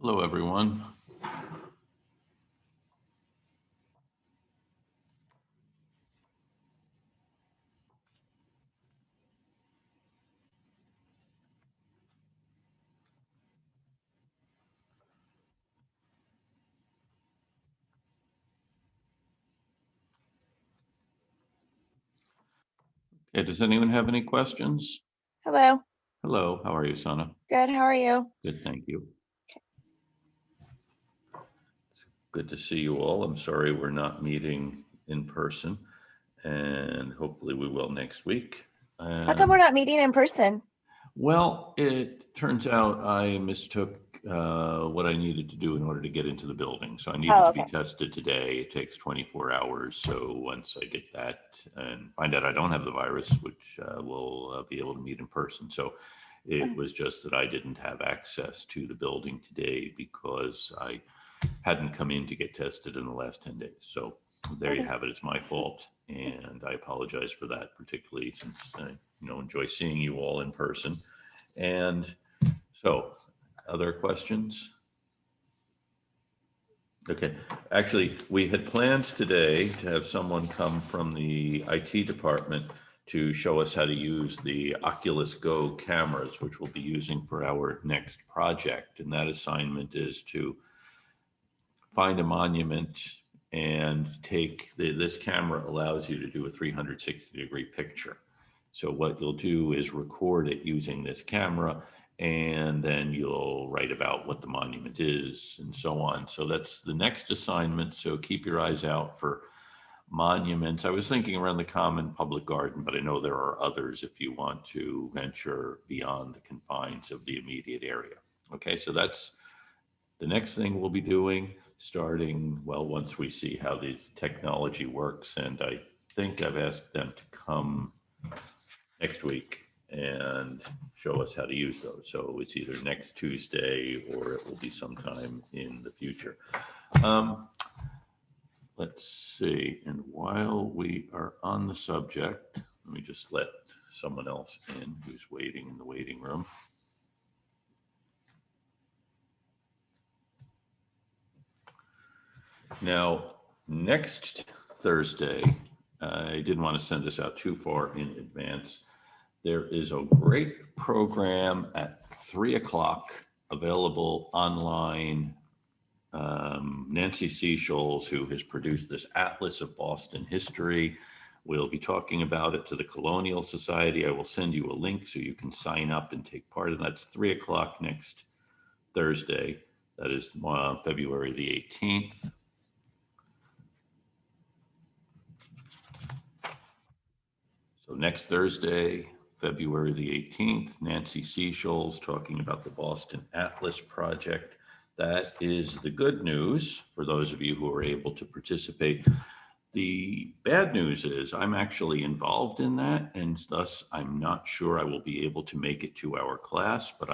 Hello, everyone. Okay, does anyone have any questions? Hello. Hello, how are you, Sana? Good. How are you? Good, thank you. Good to see you all. I'm sorry we're not meeting in person, and hopefully we will next week. How come we're not meeting in person? Well, it turns out I mistook what I needed to do in order to get into the building. So I needed to be Okay. tested today. It takes 24 hours. So once I get that and find out I don't have the virus, which we'll be able to meet in person. So it was just that I didn't have access to the building today because I hadn't come in to get tested in the last 10 days. So there you Okay. have it. It's my fault. And I apologize for that, particularly since I enjoy seeing you all in person. And so, other questions? Okay, actually, we had planned today to have someone come from the IT department to show us how to use the Oculus Go cameras, which we'll be using for our next project. And that assignment is to find a monument and take this camera allows you to do a 360-degree picture. So what you'll do is record it using this camera, and then you'll write about what the monument is and so on. So that's the next assignment. So keep your eyes out for monuments. I was thinking around the common public garden, but I know there are others if you want to venture beyond the confines of the immediate area. Okay, so that's the next thing we'll be doing, starting, well, once we see how the technology works. And I think I've asked them to come next week and show us how to use those. So it's either next Tuesday or it will be sometime in the future. Let's see. And while we are on the subject, let me just let someone else in who's waiting in the waiting room. Now, next Thursday, I didn't want to send this out too far in advance. There is a great program at 3:00 available online. Nancy Seychelles, who has produced this Atlas of Boston history, will be talking about it to the Colonial Society. I will send you a link so you can sign up and take part in that. It's 3:00 next Thursday. That is February the 18th. So next Thursday, February the 18th, Nancy Seychelles talking about the Boston Atlas Project. That is the good news for those of you who are able to participate. The bad news is I'm actually involved in that, and thus I'm not sure I will be able to make it to our class, but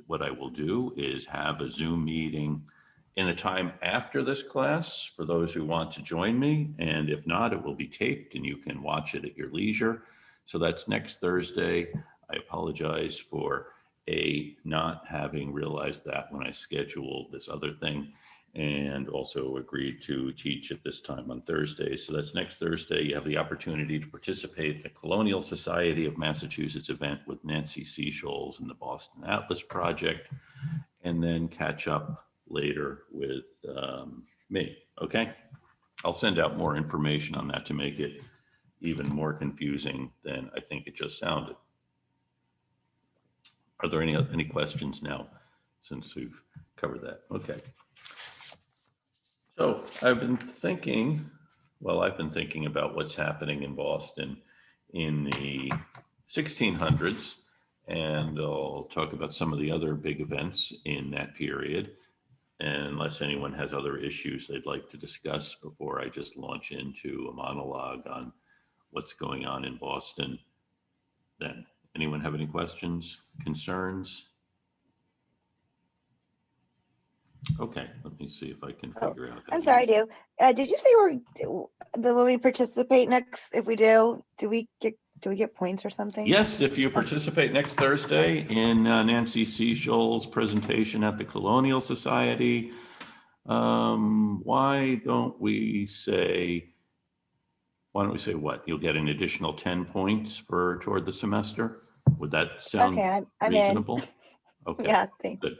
what I will do is have a Zoom meeting in the time after this class for those who want to join me. And if not, it will be taped and you can watch it at your leisure. So that's next Thursday. I apologize for not having realized that when I scheduled this other thing, and also agreed to teach at this time on Thursday. So that's next Thursday. You have the opportunity to participate in the Colonial Society of Massachusetts event with Nancy Seychelles and the Boston Atlas Project, and then catch up later with me. Okay, I'll send out more information on that to make it even more confusing than I think it just sounded. Are there any questions now, since we've covered that? Okay. So I've been thinking about what's happening in Boston in the 1600s, and I'll talk about some of the other big events in that period, unless anyone has other issues they'd like to discuss before I just launch into a monologue on what's going on in Boston. Then, anyone have any questions, concerns? Okay, let me see if I can figure out. I'm sorry, I do. Did you say when we participate next? If we do we get Do we get points or something? Yes, if you participate next Thursday in Nancy Seischel's presentation at the Colonial Society, why don't we say what? You'll get an additional 10 points toward the semester? Would that sound Okay, I'm reasonable? in. Okay, Yeah, thanks. good.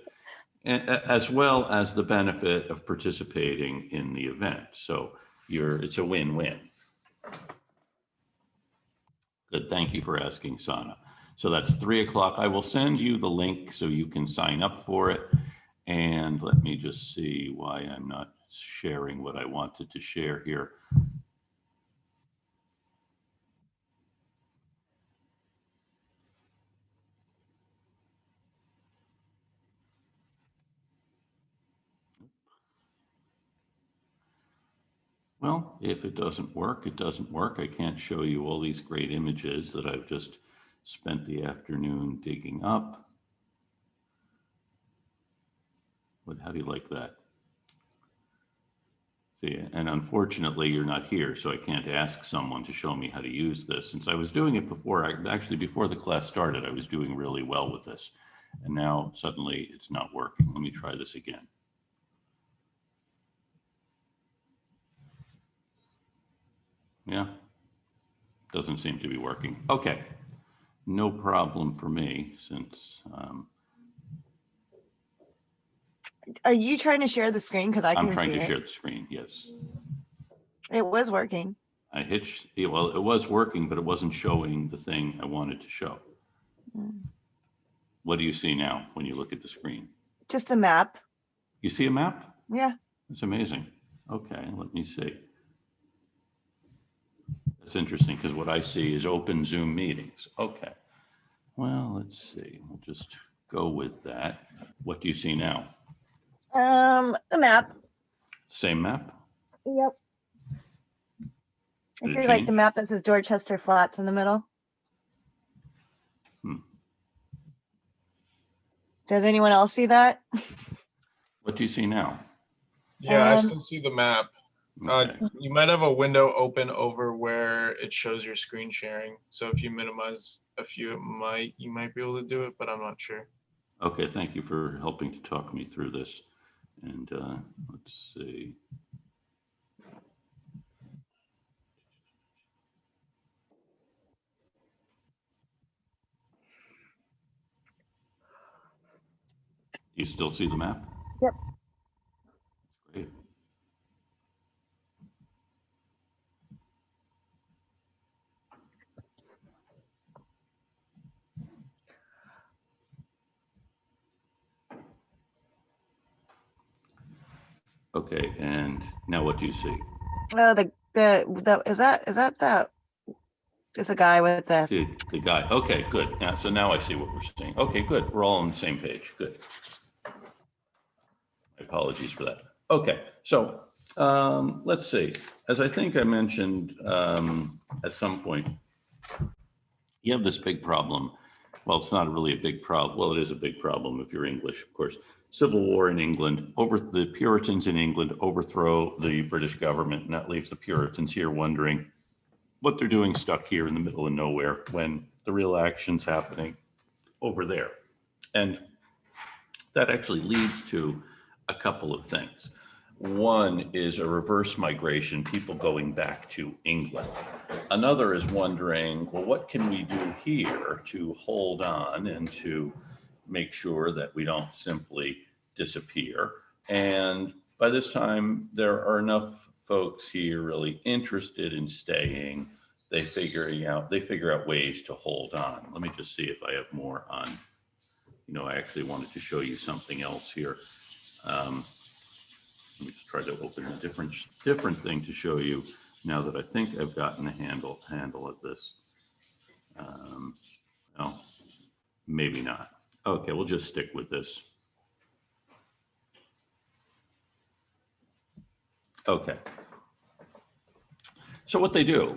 As well as the benefit of participating in the event. So it's a win-win. Good, thank you for asking, Sana. So that's 3 o'clock. I will send you the link so you can sign up for it. And let me just see why I'm not sharing what I wanted to share here. Well, if it doesn't work, it doesn't work. I can't show you all these great images that I've just spent the afternoon digging up. But how do you like that? See, and unfortunately, you're not here, so I can't ask someone to show me how to use this. Since I was doing it before, actually before the class started, I was doing really well with this. And now suddenly it's not working. Let me try this again. Yeah, doesn't seem to be working. Okay, no problem for me since Are you trying to share the screen? Because I I'm can trying see to it. share the screen, yes. It was working. Well, it was working, but it wasn't showing the thing I wanted to show. What do you see now when you look at the screen? Just a map. You see a map? Yeah. It's amazing. Okay, let me see. That's interesting because what I see is open Zoom meetings. Okay. Well, let's see. We'll just go with that. What do you see now? The map. Same map? Yep. I Did it see like the change? map that says Dorchester Flats in the middle. Does anyone else see that? What do you see now? Yeah, I still see the map. Okay. You might have a window open over where it shows your screen sharing. So if you minimize a few, you might be able to do it, but I'm not sure. Okay, thank you for helping to talk me through this. And let's see. You still see the map? Yep. Great. Okay, and now what do you see? Oh, is that it's a guy with the See the guy. Okay, good. Yeah, so now I see what we're seeing. Okay, good. We're all on the same page. Good. Apologies for that. Okay, so let's see. As I think I mentioned at some point, you have this big problem. Well, it's not really a big problem. Well, it is a big problem if you're English, of course. Civil war in England, the Puritans in England overthrow the British government, and that leaves the Puritans here wondering what they're doing stuck here in the middle of nowhere when the real action's happening over there. And that actually leads to a couple of things. One is a reverse migration, people going back to England. Another is wondering, well, what can we do here to hold on and to make sure that we don't simply disappear? And by this time, there are enough folks here really interested in staying. They figure out ways to hold on. Let me just see if I have more on. I actually wanted to show you something else here. Let me just try to open a different thing to show you now that I think I've gotten a handle of this. No, maybe not. Okay, we'll just stick with this. Okay. So what they do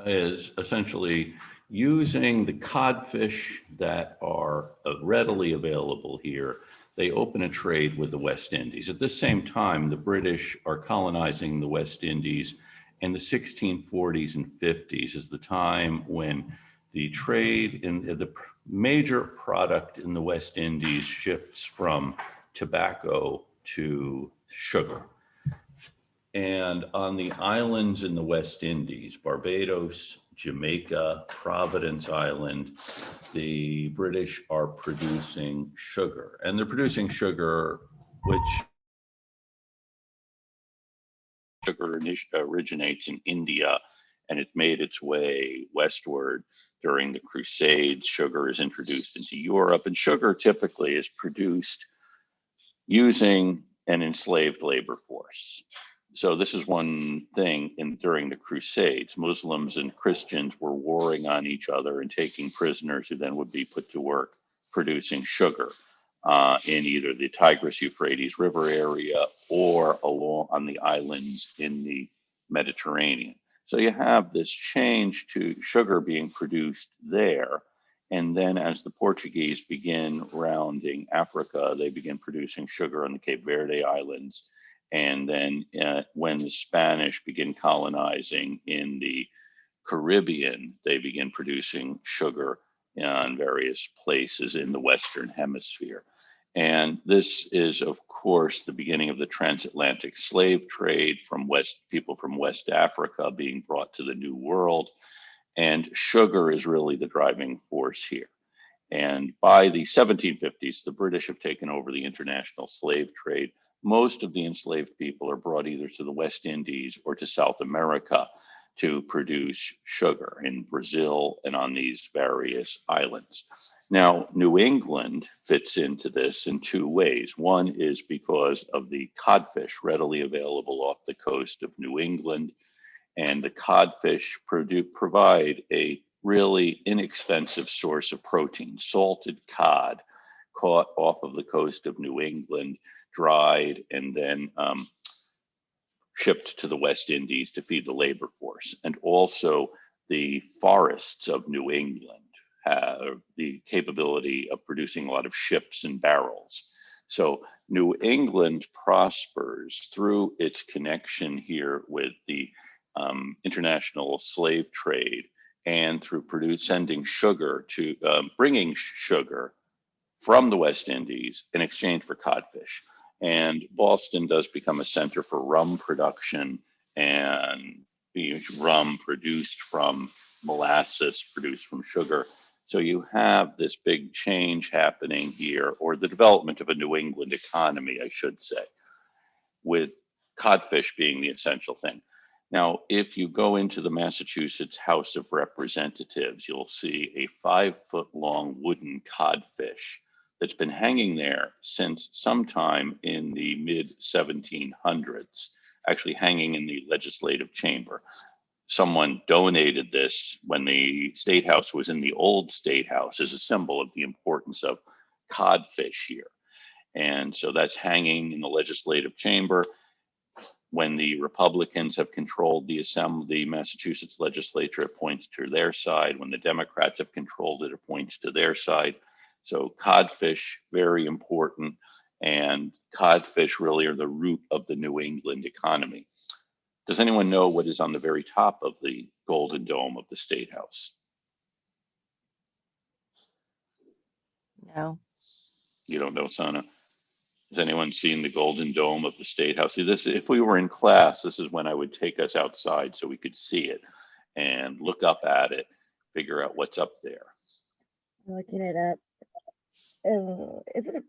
is essentially using the codfish that are readily available here, they open a trade with the West Indies. At the same time, the British are colonizing the West Indies, and the 1640s and 50s is the time when the trade in the major product in the West Indies shifts from tobacco to sugar. And on the islands in the West Indies, Barbados, Jamaica, Providence Island, the British are producing sugar. And they're producing sugar, which sugar originates in India, and it made its way westward during the Crusades. Sugar is introduced into Europe, and sugar typically is produced using an enslaved labor force. So this is one thing during the Crusades. Muslims and Christians were warring on each other and taking prisoners who then would be put to work producing sugar in either the Tigris-Euphrates River area or along on the islands in the Mediterranean. So you have this change to sugar being produced there. And then as the Portuguese begin rounding Africa, they begin producing sugar on the Cape Verde Islands. And then when the Spanish begin colonizing in the Caribbean, they begin producing sugar in various places in the Western Hemisphere. And this is, of course, the beginning of the transatlantic slave trade from people from West Africa being brought to the New World. And sugar is really the driving force here. And by the 1750s, the British have taken over the international slave trade. Most of the enslaved people are brought either to the West Indies or to South America to produce sugar in Brazil and on these various islands. Now, New England fits into this in two ways. One is because of the codfish readily available off the coast of New England, and the codfish provide a really inexpensive source of protein. Salted cod caught off of the coast of New England, dried, and then shipped to the West Indies to feed the labor force. And also the forests of New England have the capability of producing a lot of ships and barrels. So New England prospers through its connection here with the international slave trade and through sending sugar to bringing sugar from the West Indies in exchange for codfish. And Boston does become a center for rum production, and rum produced from molasses, produced from sugar. So you have this big change happening here, or the development of a New England economy, I should say, with codfish being the essential thing. Now, if you go into the Massachusetts House of Representatives, you'll see a 5-foot-long wooden codfish that's been hanging there since sometime in the mid-1700s, actually hanging in the legislative chamber. Someone donated this when the State House was in the old State House as a symbol of the importance of codfish here. And so that's hanging in the legislative chamber. When the Republicans have controlled the Massachusetts legislature, it points to their side. When the Democrats have controlled it, it points to their side. So codfish, very important. And codfish really are the root of the New England economy. Does anyone know what is on the very top of the Golden Dome of the State House? No. You don't know, Sana? Has anyone seen the Golden Dome of the State House? See, this, if we were in class, this is when I would take us outside so we could see it and look up at it, figure out what's up there. I'm looking it up. Is it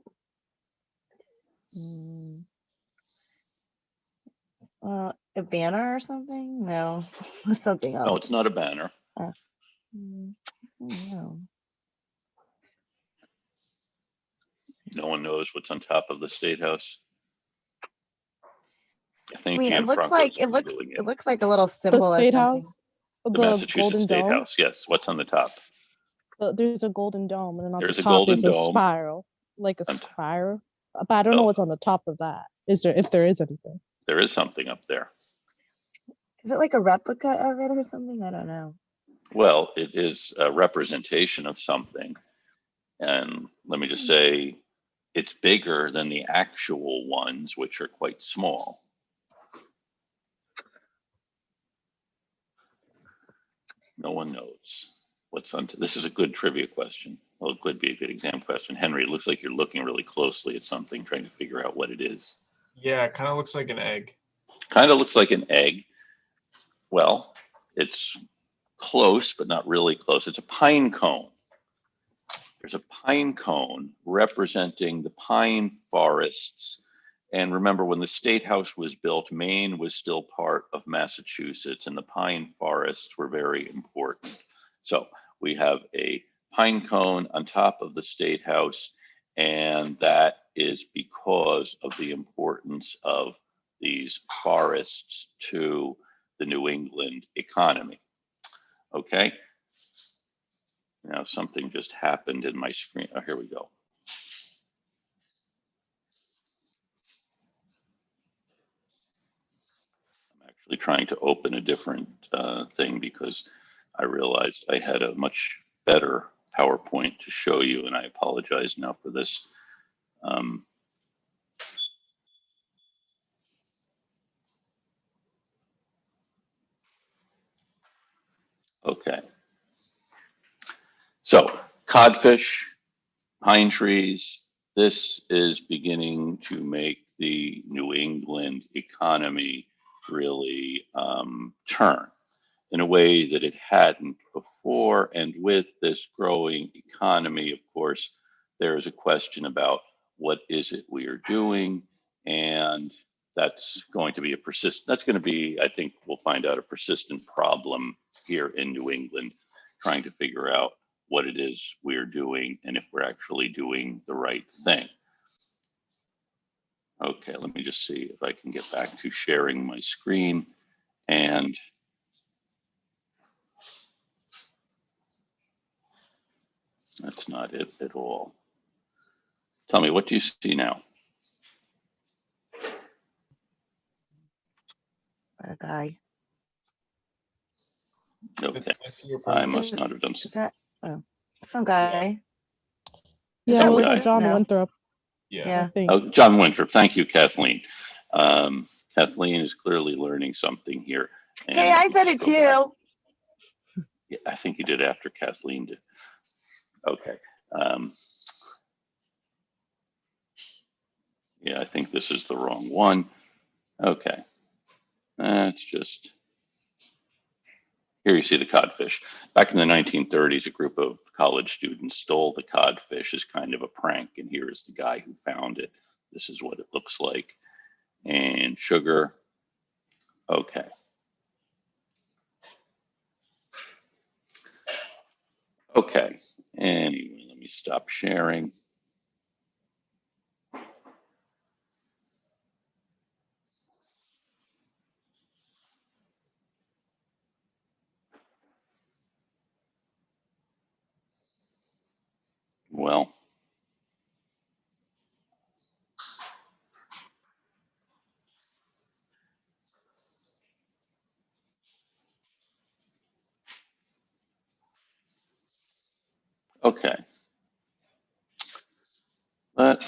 a banner or something? No, something else. No, it's not a banner. No. No one knows what's on top of the State House. I think it looks Gianfranco's like Googling it looks like a little symbol. The or State something. House, The the Massachusetts Golden State Dome. House, yes. What's on the top? There's a golden dome, and then on There's the a top golden is a dome. spiral, like a On spiral. But I don't know Oh. what's on the top of that. Is there, if there is anything? There is something up there. Is it like a replica of it or something? I don't know. Well, it is a representation of something. And let me just say, it's bigger than the actual ones, which are quite small. No one knows. this is a good trivia question. Well, it could be a good exam question. Henry, it looks like you're looking really closely at something, trying to figure out what it is. Yeah, it kind of looks like an egg. Kind of looks like an egg. Well, it's close, but not really close. It's a pine cone. There's a pine cone representing the pine forests. And remember, when the State House was built, Maine was still part of Massachusetts, and the pine forests were very important. So we have a pine cone on top of the State House, and that is because of the importance of these forests to the New England economy. Okay. Now something just happened in my screen. Oh, here we go. I'm actually trying to open a different thing because I realized I had a much better PowerPoint to show you, and I apologize now for this. Okay. So codfish, pine trees, this is beginning to make the New England economy really turn in a way that it hadn't before. And with this growing economy, of course, there is a question about what is it we are doing. And that's going to be I think we'll find out, a persistent problem here in New England, trying to figure out what it is we're doing and if we're actually doing the right thing. Okay, let me just see if I can get back to sharing my screen. And that's not it at all. Tell me, what do you see now? A guy. Okay, I see your I presentation. must not have done Is so. that some guy? Yeah, that with guy? John No. Winthrop, Yeah. I Yeah. think. Oh, John Winthrop. Thank you, Kathleen. Kathleen is clearly learning something here. And Hey, let I me said just it go back. too. Yeah, I think you did after Kathleen did. Okay. Yeah, I think this is the wrong one. Okay. That's just, here you see the codfish. Back in the 1930s, a group of college students stole the codfish as kind of a prank. And here is the guy who found it. This is what it looks like. And sugar. Okay. Okay. Anyway, let me stop sharing. Well, okay. Let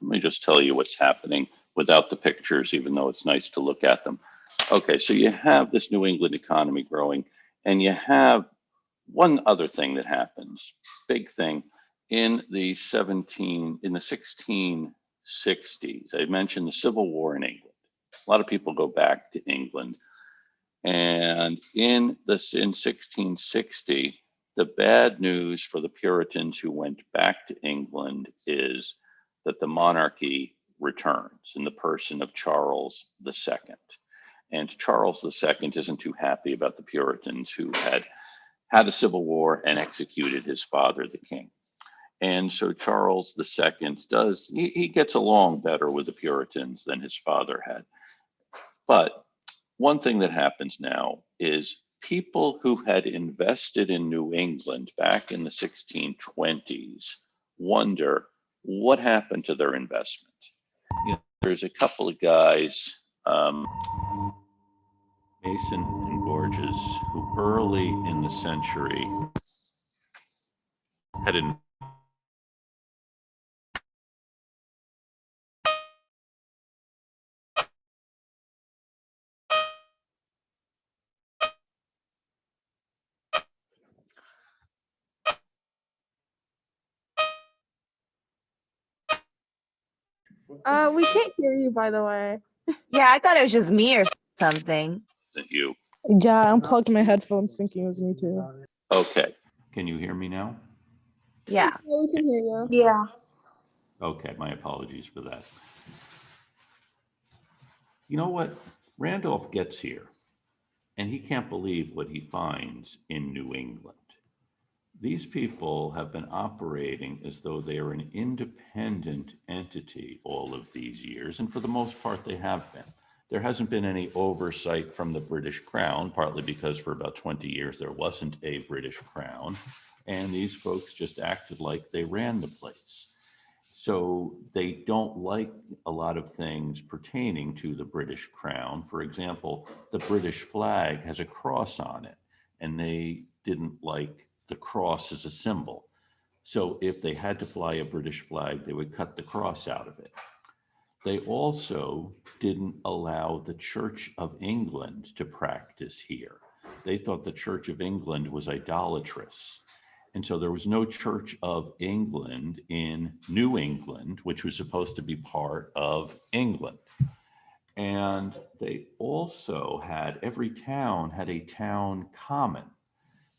me just tell you what's happening without the pictures, even though it's nice to look at them. Okay, so you have this New England economy growing, and you have one other thing that happens, big thing, in the 1660s. I mentioned the Civil War in England. A lot of people go back to England. And in 1660, the bad news for the Puritans who went back to England is that the monarchy returns in the person of Charles II. And Charles II isn't too happy about the Puritans who had a civil war and executed his father, the king. And so Charles II he gets along better with the Puritans than his father had. But one thing that happens now is people who had invested in New England back in the 1620s wonder what happened to their investment. There's a couple of guys, Mason and Gorges, who early in the century had We can't hear you, by the way. Yeah, I thought it was just me or something. That you. Yeah, I unplugged my headphones thinking it was me too. Okay. Can you hear me now? Yeah. Yeah, we can hear you. Yeah. Okay, my apologies for that. You know what? Randolph gets here and he can't believe what he finds in New England. These people have been operating as though they are an independent entity all of these years, and for the most part, they have been. There hasn't been any oversight from the British Crown, partly because for about 20 years there wasn't a British Crown, and these folks just acted like they ran the place. So they don't like a lot of things pertaining to the British Crown. For example, the British flag has a cross on it, and they didn't like the cross as a symbol. So if they had to fly a British flag, they would cut the cross out of it. They also didn't allow the Church of England to practice here. They thought the Church of England was idolatrous. And so there was no Church of England in New England, which was supposed to be part of England. And they also had, every town had a town common.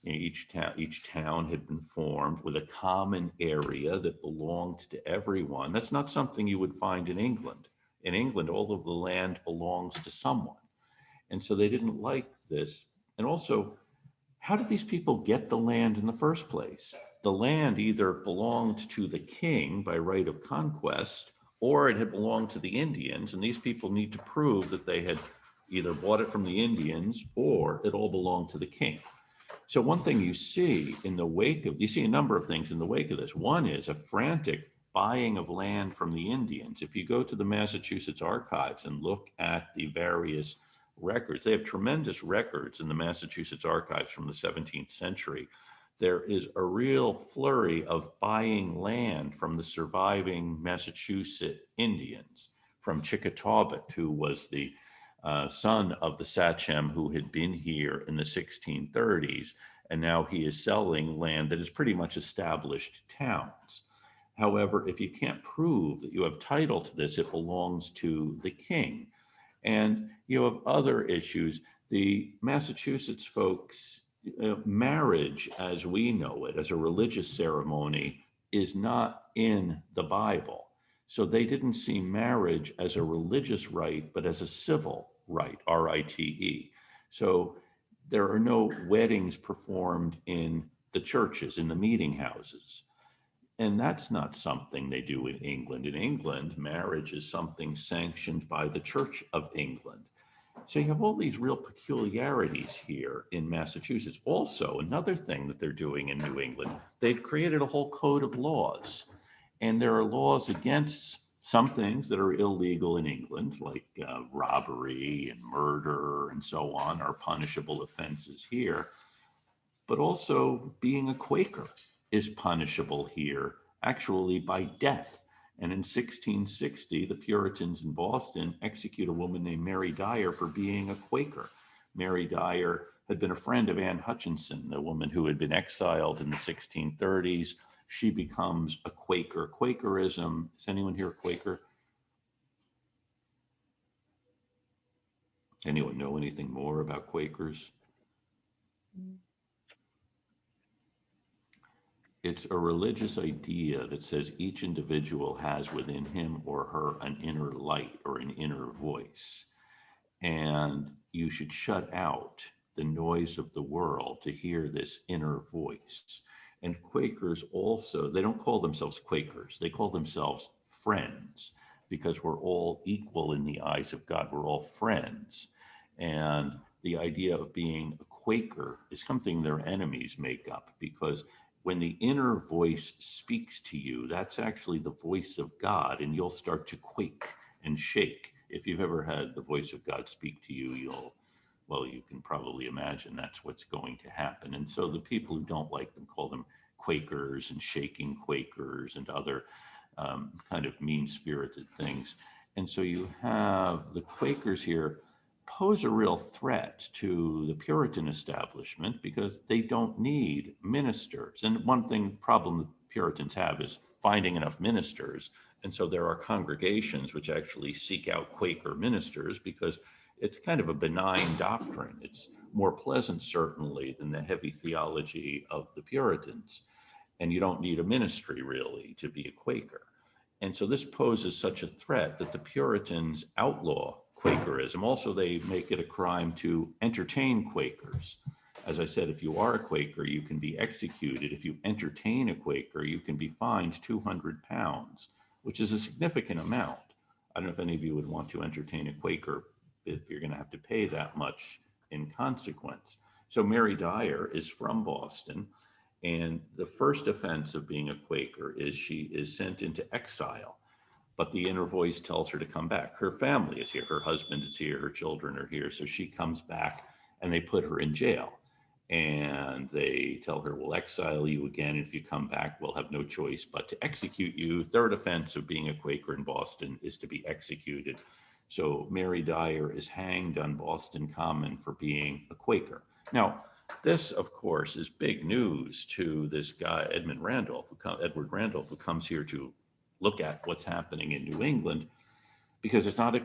Each town had been formed with a common area that belonged to everyone. That's not something you would find in England. In England, all of the land belongs to someone. And so they didn't like this. And also, how did these people get the land in the first place? The land either belonged to the king by right of conquest, or it had belonged to the Indians. And these people need to prove that they had either bought it from the Indians or it all belonged to the king. So one thing you see in the wake of, you see a number of things in the wake of this. One is a frantic buying of land from the Indians. If you go to the Massachusetts archives and look at the various records, they have tremendous records in the Massachusetts archives from the 17th century. There is a real flurry of buying land from the surviving Massachusetts Indians, from Chickatawbut, who was the son of the Sachem who had been here in the 1630s, and now he is selling land that is pretty much established towns. However, if you can't prove that you have title to this, it belongs to the king. And you have other issues. The Massachusetts folks, marriage as we know it, as a religious ceremony, is not in the Bible. So they didn't see marriage as a religious rite, but as a civil rite, R-I-T-E. So there are no weddings performed in the churches, in the meeting houses. And that's not something they do in England. In England, marriage is something sanctioned by the Church of England. So you have all these real peculiarities here in Massachusetts. Also, another thing that they're doing in New England, they've created a whole code of laws. And there are laws against some things that are illegal in England, like robbery and murder and so on, are punishable offenses here. But also being a Quaker is punishable here, actually by death. And in 1660, the Puritans in Boston execute a woman named Mary Dyer for being a Quaker. Mary Dyer had been a friend of Anne Hutchinson, the woman who had been exiled in the 1630s. She becomes a Quaker. Quakerism, is anyone here a Quaker? Anyone know anything more about Quakers? It's a religious idea that says each individual has within him or her an inner light or an inner voice. And you should shut out the noise of the world to hear this inner voice. And Quakers also, they don't call themselves Quakers, they call themselves friends, because we're all equal in the eyes of God. We're all friends. And the idea of being a Quaker is something their enemies make up, because when the inner voice speaks to you, that's actually the voice of God, and you'll start to quake and shake. If you've ever had the voice of God speak to you, you can probably imagine that's what's going to happen. And so the people who don't like them call them Quakers and shaking Quakers and other kind of mean-spirited things. And so you have the Quakers here pose a real threat to the Puritan establishment because they don't need ministers. And one problem the Puritans have is finding enough ministers. And so there are congregations which actually seek out Quaker ministers because it's kind of a benign doctrine. It's more pleasant, certainly, than the heavy theology of the Puritans. And you don't need a ministry, really, to be a Quaker. And so this poses such a threat that the Puritans outlaw Quakerism. Also, they make it a crime to entertain Quakers. As I said, if you are a Quaker, you can be executed. If you entertain a Quaker, you can be fined £200, which is a significant amount. I don't know if any of you would want to entertain a Quaker if you're going to have to pay that much in consequence. So Mary Dyer is from Boston, and the first offense of being a Quaker is she is sent into exile, but the inner voice tells her to come back. Her family is here, her husband is here, her children are here, so she comes back, and they put her in jail. And they tell her, we'll exile you again. If you come back, we'll have no choice but to execute you. Third offense of being a Quaker in Boston is to be executed. So Mary Dyer is hanged on Boston Common for being a Quaker. Now, this, of course, is big news to this guy, Edward Randolph, who comes here to look at what's happening in New England, because it's not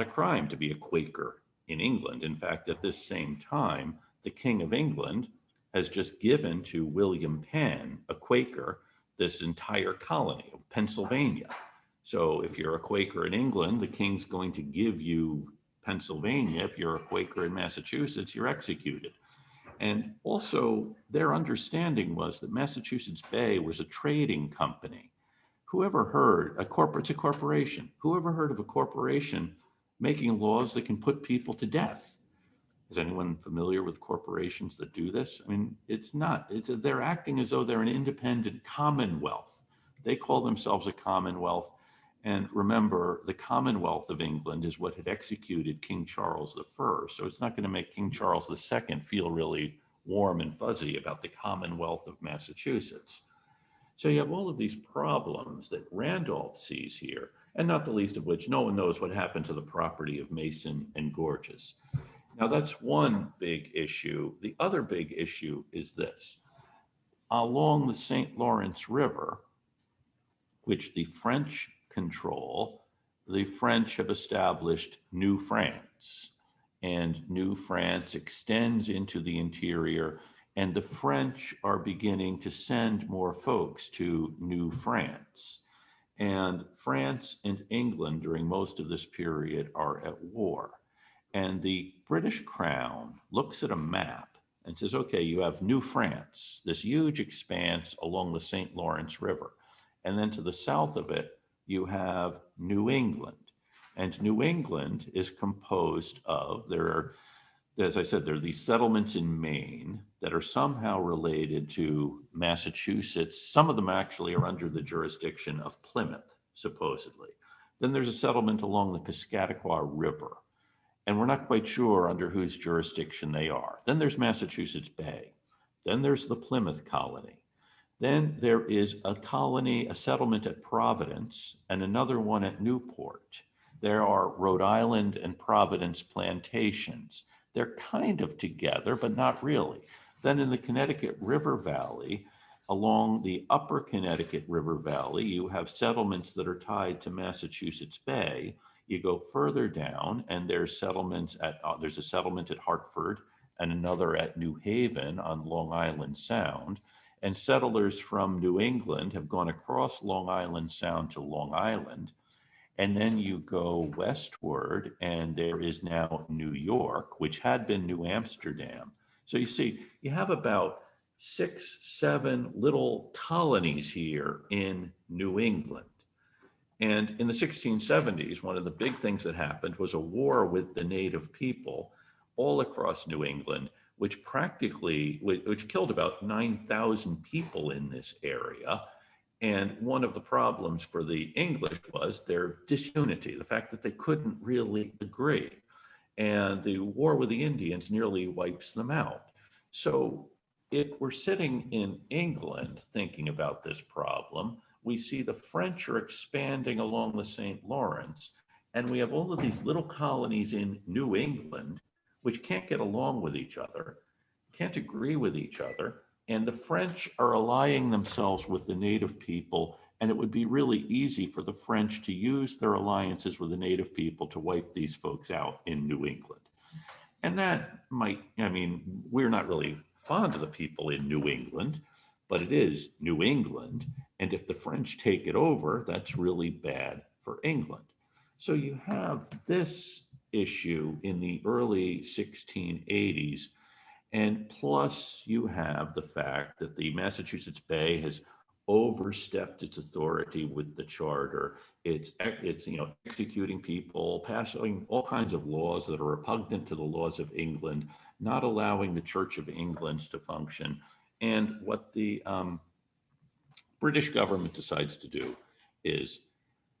a crime to be a Quaker in England. In fact, at this same time, the King of England has just given to William Penn, a Quaker, this entire colony of Pennsylvania. So if you're a Quaker in England, the King's going to give you Pennsylvania. If you're a Quaker in Massachusetts, you're executed. And also, their understanding was that Massachusetts Bay was a trading company. Whoever heard, it's a corporation. Whoever heard of a corporation making laws that can put people to death? Is anyone familiar with corporations that do this? I mean, they're acting as though they're an independent commonwealth. They call themselves a commonwealth. And remember, the Commonwealth of England is what had executed King Charles I. So it's not going to make King Charles II feel really warm and fuzzy about the Commonwealth of Massachusetts. So you have all of these problems that Randolph sees here, and not the least of which no one knows what happened to the property of Mason and Gorges. Now, that's one big issue. The other big issue is this. Along the St. Lawrence River, which the French control, the French have established New France. And New France extends into the interior, and the French are beginning to send more folks to New France. And France and England during most of this period are at war. And the British Crown looks at a map and says, okay, you have New France, this huge expanse along the St. Lawrence River. And then to the south of it, you have New England. And New England is composed of, as I said, there are these settlements in Maine that are somehow related to Massachusetts. Some of them actually are under the jurisdiction of Plymouth, supposedly. Then there's a settlement along the Piscataqua River, and we're not quite sure under whose jurisdiction they are. Then there's Massachusetts Bay. Then there's the Plymouth colony. Then there is a colony, a settlement at Providence, and another one at Newport. There are Rhode Island and Providence plantations. They're kind of together, but not really. Then in the Connecticut River Valley, along the upper Connecticut River Valley, you have settlements that are tied to Massachusetts Bay. You go further down, and there's settlements there's a settlement at Hartford and another at New Haven on Long Island Sound. And settlers from New England have gone across Long Island Sound to Long Island. And then you go westward, and there is now New York, which had been New Amsterdam. So you see, you have about 6, 7 little colonies here in New England. And in the 1670s, one of the big things that happened was a war with the native people all across New England, which killed about 9,000 people in this area. And one of the problems for the English was their disunity, the fact that they couldn't really agree. And the war with the Indians nearly wipes them out. So if we're sitting in England thinking about this problem, we see the French are expanding along the St. Lawrence, and we have all of these little colonies in New England which can't get along with each other, can't agree with each other, and the French are allying themselves with the native people And it would be really easy for the French to use their alliances with the native people to wipe these folks out in New England. And that might, I mean, we're not really fond of the people in New England, but it is New England. And if the French take it over, that's really bad for England. So you have this issue in the early 1680s. And plus you have the fact that the Massachusetts Bay has overstepped its authority with the charter. It's executing people, passing all kinds of laws that are repugnant to the laws of England, not allowing the Church of England to function. And what the British government decides to do is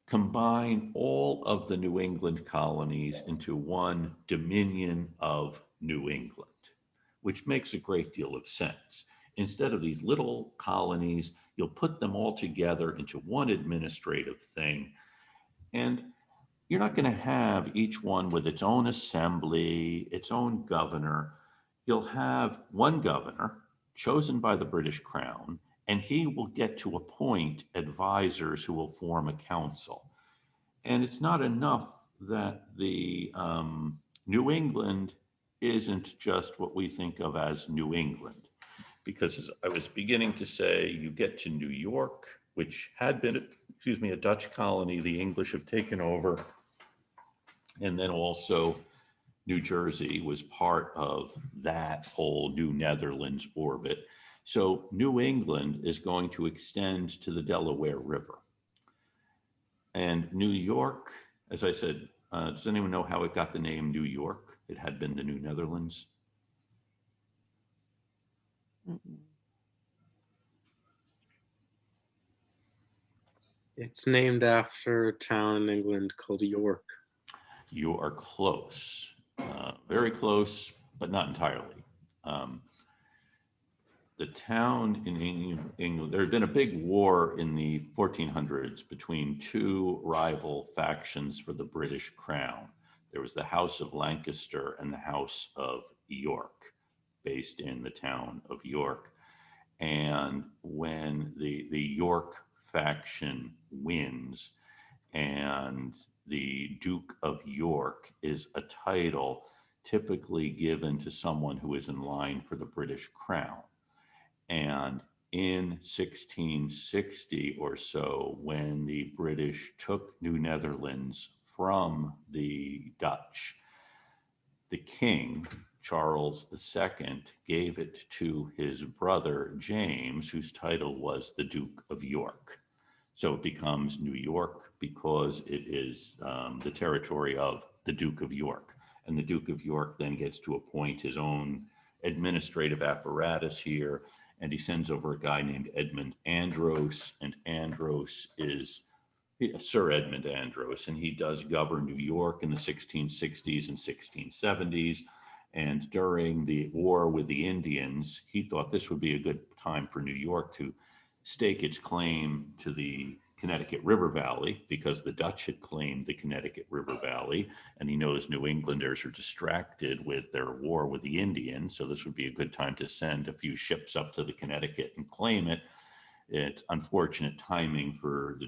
combine all of the New England colonies into one Dominion of New England, which makes a great deal of sense. Instead of these little colonies, you'll put them all together into one administrative thing. And you're not going to have each one with its own assembly, its own governor. You'll have one governor chosen by the British Crown, and he will get to appoint advisors who will form a council. And it's not enough that the New England isn't just what we think of as New England. Because as I was beginning to say, you get to New York, which had been, a Dutch colony the English have taken over. And then also New Jersey was part of that whole New Netherlands orbit. So New England is going to extend to the Delaware River. And New York, as I said, does anyone know how it got the name New York? It had been the New Netherlands. Mm-mm. It's named after a town in England called York. You are close, very close, but not entirely. The town in England, there had been a big war in the 1400s between two rival factions for the British crown. There was the House of Lancaster and the House of York, based in the town of York. And when the York faction wins, and the Duke of York is a title typically given to someone who is in line for the British crown. And in 1660 or so, when the British took New Netherlands from the Dutch, the king, Charles II, gave it to his brother James, whose title was the Duke of York. So it becomes New York because it is the territory of the Duke of York. And the Duke of York then gets to appoint his own administrative apparatus here. And he sends over a guy named Edmund Andros, and Andros is Sir Edmund Andros, and he does govern New York in the 1660s and 1670s. And during the war with the Indians, he thought this would be a good time for New York to stake its claim to the Connecticut River Valley, because the Dutch had claimed the Connecticut River Valley, and he knows New Englanders are distracted with their war with the Indians, so this would be a good time to send a few ships up to the Connecticut and claim it. It's unfortunate timing for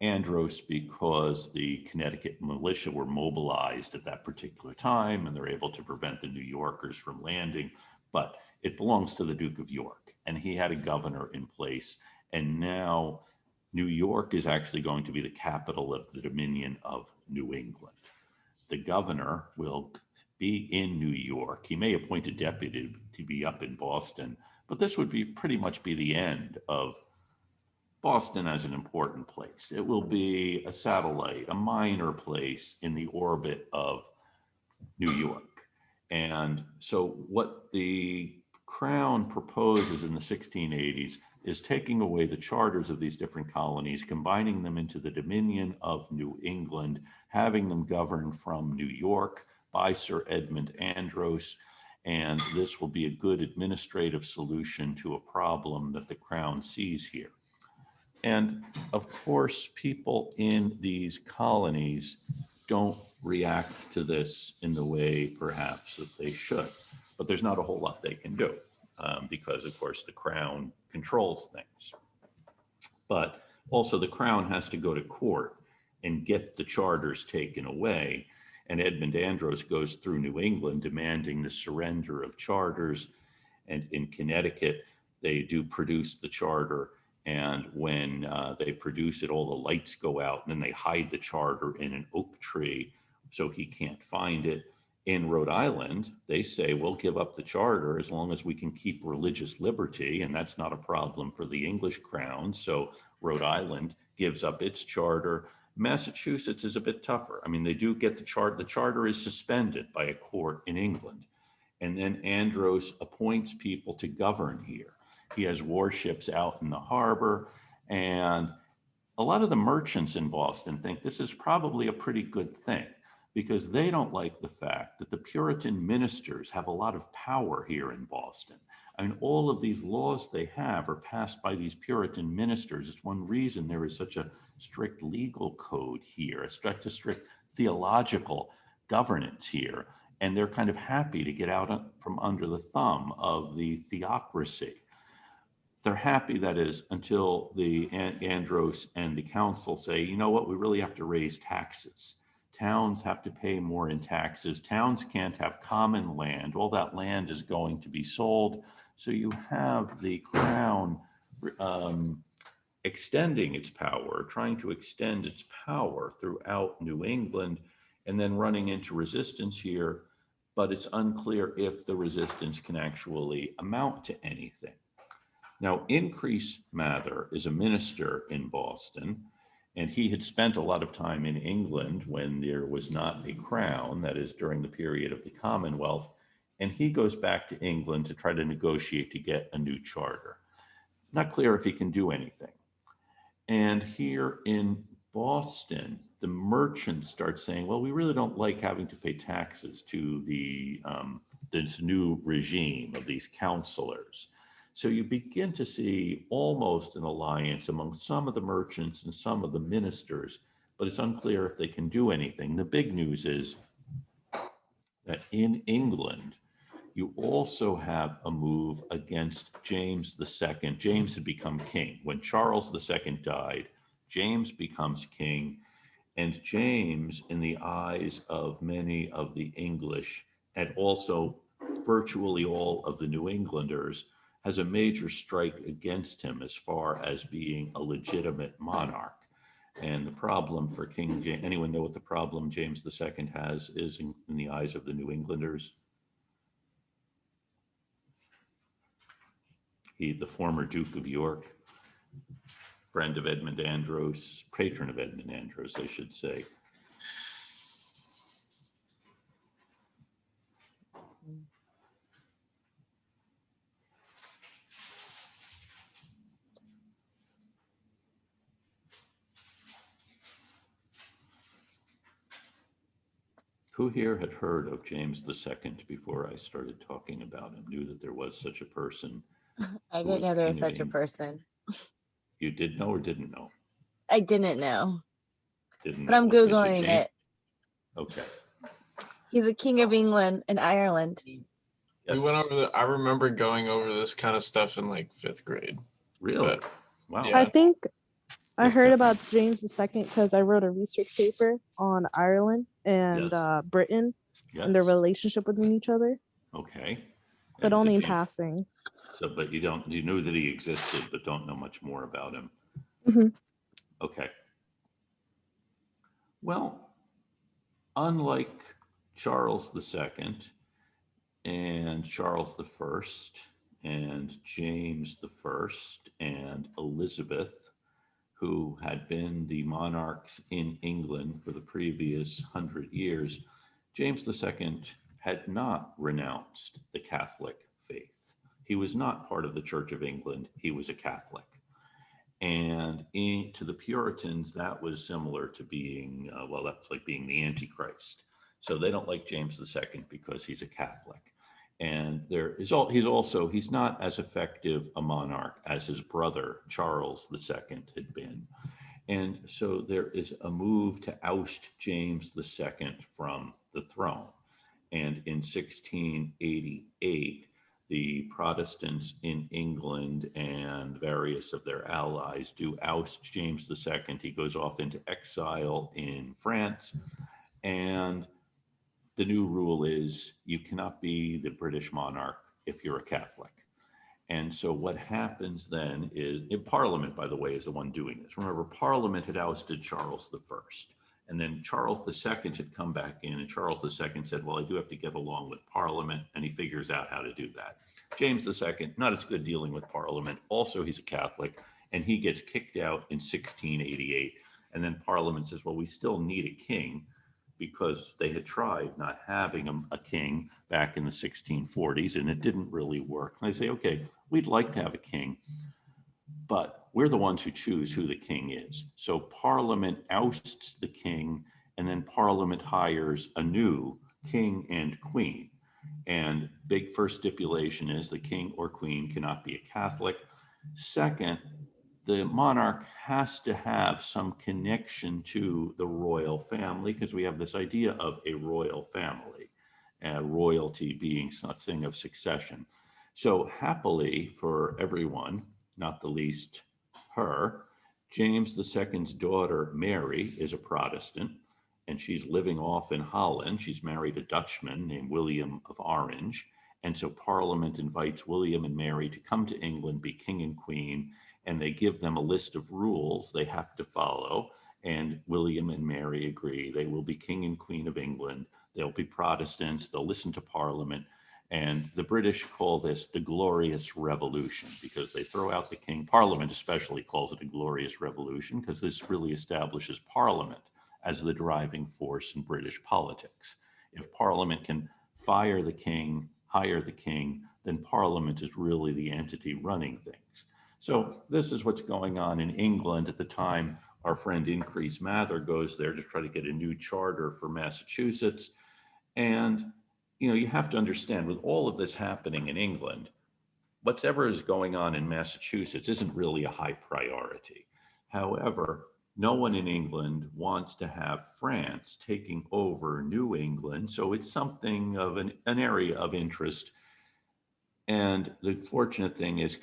Andros, because the Connecticut militia were mobilized at that particular time, and they're able to prevent the New Yorkers from landing. But it belongs to the Duke of York, and he had a governor in place. And now New York is actually going to be the capital of the Dominion of New England. The governor will be in New York. He may appoint a deputy to be up in Boston, but this would be pretty much be the end of Boston as an important place. It will be a satellite, a minor place in the orbit of New York. And so what the Crown proposes in the 1680s is taking away the charters of these different colonies, combining them into the Dominion of New England, having them governed from New York by Sir Edmund Andros. And this will be a good administrative solution to a problem that the Crown sees here. And of course, people in these colonies don't react to this in the way perhaps that they should, but there's not a whole lot they can do because of course the Crown controls things. But also the crown has to go to court and get the charters taken away. And Edmund Andros goes through New England demanding the surrender of charters. And in Connecticut, they do produce the charter. And when they produce it, all the lights go out, and then they hide the charter in an oak tree so he can't find it. In Rhode Island, they say, we'll give up the charter as long as we can keep religious liberty, and that's not a problem for the English crown. So Rhode Island gives up its charter. Massachusetts is a bit tougher. I mean, they do get the charter. The charter is suspended by a court in England. And then Andros appoints people to govern here. He has warships out in the harbor, and a lot of the merchants in Boston think this is probably a pretty good thing, because they don't like the fact that the Puritan ministers have a lot of power here in Boston. I mean, all of these laws they have are passed by these Puritan ministers. It's one reason there is such a strict legal code here, a strict theological governance here. And they're kind of happy to get out from under the thumb of the theocracy. They're happy, that is, until the Andros and the council say, you know what, we really have to raise taxes. Towns have to pay more in taxes. Towns can't have common land. All that land is going to be sold. So you have the crown extending its power, trying to extend its power throughout New England, and then running into resistance here. But it's unclear if the resistance can actually amount to anything. Now, Increase Mather is a minister in Boston, and he had spent a lot of time in England when there was not a crown, that is during the period of the Commonwealth, and he goes back to England to try to negotiate to get a new charter. Not clear if he can do anything. And here in Boston, the merchants start saying, well, we really don't like having to pay taxes to this new regime of these counselors. So you begin to see almost an alliance among some of the merchants and some of the ministers, but it's unclear if they can do anything. The big news is that in England, you also have a move against James II. James had become king. When Charles II died, James becomes king. And James, in the eyes of many of the English, and also virtually all of the New Englanders, has a major strike against him as far as being a legitimate monarch. And the problem for King James, anyone know what the problem James II has is in the eyes of the New Englanders? The former Duke of York, friend of Edmund Andros, patron of Edmund Andros, I should say. Who here had heard of James II before I started talking about him, knew that there was such a person? I Who didn't was know there was king of such a England? person. You did know or didn't know? I didn't know, Didn't but know. I'm Okay, so Googling James, it. okay. He's the king of England and Ireland. We Yes. went over I remember going over this kind of stuff in like 5th grade. Really? but- Wow. Yeah. I think I Yes, heard Stephanie. about James II because I wrote a research paper on Ireland and Yes. Britain Yes. and their relationship within each other, Okay. but And only did in you- passing. So, but you knew that he existed, but don't know much more about him. Mhm. Okay. Well, unlike Charles II and Charles I and James I and Elizabeth, who had been the monarchs in England for the previous 100 years, James II had not renounced the Catholic faith. He was not part of the Church of England. He was a Catholic. And to the Puritans, that was similar to being, that's like being the Antichrist. So they don't like James II because he's a Catholic. And he's not as effective a monarch as his brother, Charles II, had been. And so there is a move to oust James II from the throne. And in 1688, the Protestants in England and various of their allies do oust James II. He goes off into exile in France. And the new rule is you cannot be the British monarch if you're a Catholic. And so what happens then is, in Parliament, by the way, is the one doing this. Remember, Parliament had ousted Charles I. And then Charles II had come back in, and Charles II said, well, I do have to get along with Parliament, and he figures out how to do that. James II, not as good dealing with Parliament. Also, he's a Catholic, and he gets kicked out in 1688. And then Parliament says, well, we still need a king, because they had tried not having a king back in the 1640s, and it didn't really work. And they say, okay, we'd like to have a king, but we're the ones who choose who the king is. So Parliament ousts the king, and then Parliament hires a new king and queen. And big first stipulation is the king or queen cannot be a Catholic. Second, the monarch has to have some connection to the royal family, because we have this idea of a royal family, royalty being something of succession. So happily for everyone, not the least her, James II's daughter, Mary, is a Protestant, and she's living off in Holland. She's married a Dutchman named William of Orange. And so Parliament invites William and Mary to come to England, be king and queen, and they give them a list of rules they have to follow. And William and Mary agree. They will be king and queen of England. They'll be Protestants. They'll listen to Parliament. And the British call this the Glorious Revolution, because they throw out the king. Parliament especially calls it a glorious revolution, because this really establishes Parliament as the driving force in British politics. If Parliament can fire the king, hire the king, then Parliament is really the entity running things. So this is what's going on in England at the time. Our friend Increase Mather goes there to try to get a new charter for Massachusetts. And, you have to understand, with all of this happening in England, whatever is going on in Massachusetts isn't really a high priority. However, no one in England wants to have France taking over New England. So it's something of an area of interest. And the fortunate thing is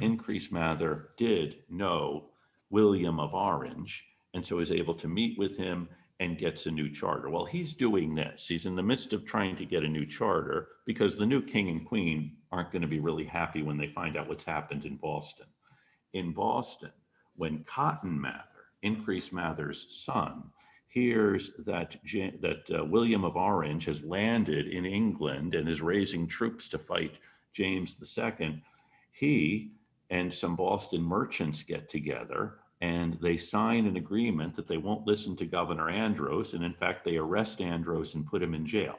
Increase Mather did know William of Orange, and so is able to meet with him and gets a new charter. Well, he's doing this. He's in the midst of trying to get a new charter, because the new king and queen aren't going to be really happy when they find out what's happened in Boston. In Boston, when Cotton Mather, Increase Mather's son, hears that William of Orange has landed in England and is raising troops to fight James II, he and some Boston merchants get together and they sign an agreement that they won't listen to Governor Andros. And in fact, they arrest Andros and put him in jail.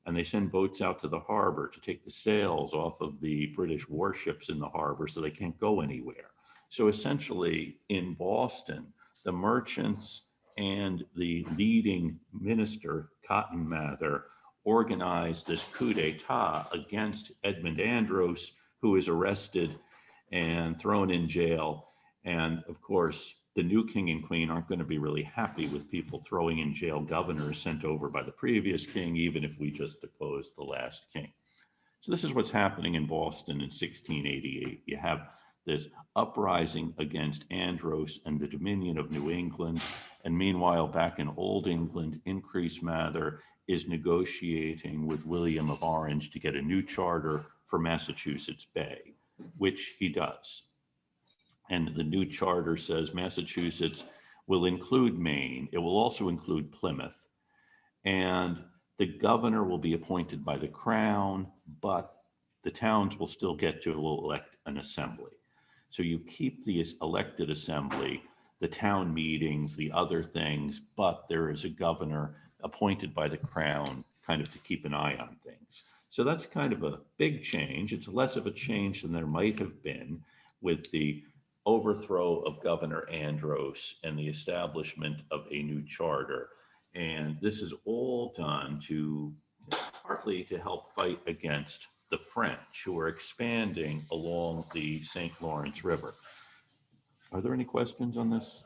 And they send boats out to the harbor to take the sails off of the British warships in the harbor so they can't go anywhere. So essentially in Boston, the merchants and the leading minister, Cotton Mather, organized this coup d'etat against Edmund Andros, who is arrested and thrown in jail. And of course, the new king and queen aren't going to be really happy with people throwing in jail governors sent over by the previous king, even if we just deposed the last king. So this is what's happening in Boston in 1688. You have this uprising against Andros and the Dominion of New England. And meanwhile, back in Old England, Increase Mather is negotiating with William of Orange to get a new charter for Massachusetts Bay, which he does. And the new charter says Massachusetts will include Maine. It will also include Plymouth. And the governor will be appointed by the crown, but the towns will still get to elect an assembly. So you keep the elected assembly, the town meetings, the other things, but there is a governor appointed by the crown kind of to keep an eye on things. So that's kind of a big change. It's less of a change than there might have been with the overthrow of Governor Andros and the establishment of a new charter. And this is all done to partly to help fight against the French, who are expanding along the St. Lawrence River. Are there any questions on this?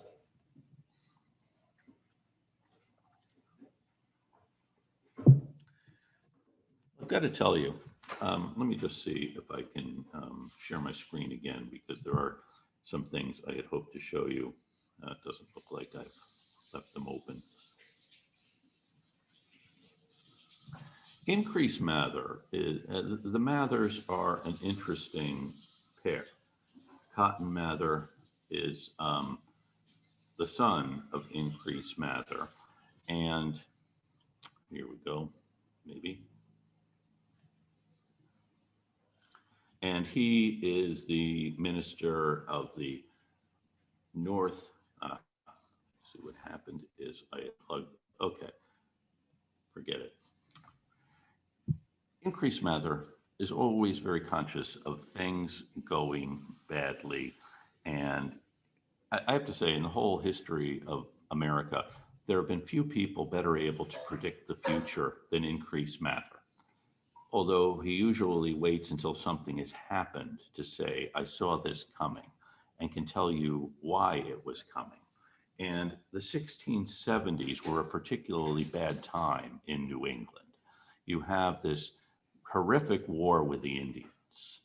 I've got to tell you, Let me just see if I can share my screen again, because there are some things I had hoped to show you. It doesn't look like I've left them open. Increased mather is, the mathers are an interesting pair. Cotton mather is the son of increased mather. And here we go, maybe. And he is the minister of the North. See what happened is I plugged, okay, forget it. Increased mather is always very conscious of things going badly. And I have to say, in the whole history of America, there have been few people better able to predict the future than Increased mather. Although he usually waits until something has happened to say, I saw this coming, and can tell you why it was coming. And the 1670s were a particularly bad time in New England. You have this horrific war with the Indians.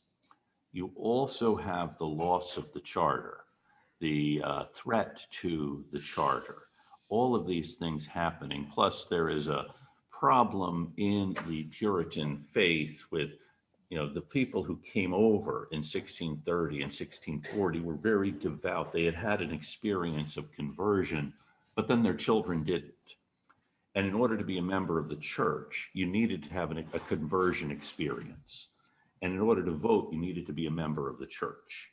You also have the loss of the charter, the threat to the charter, all of these things happening. Plus there is a problem in the Puritan faith with, the people who came over in 1630 and 1640 were very devout. They had had an experience of conversion, but then their children didn't. And in order to be a member of the church, you needed to have a conversion experience. And in order to vote, you needed to be a member of the church.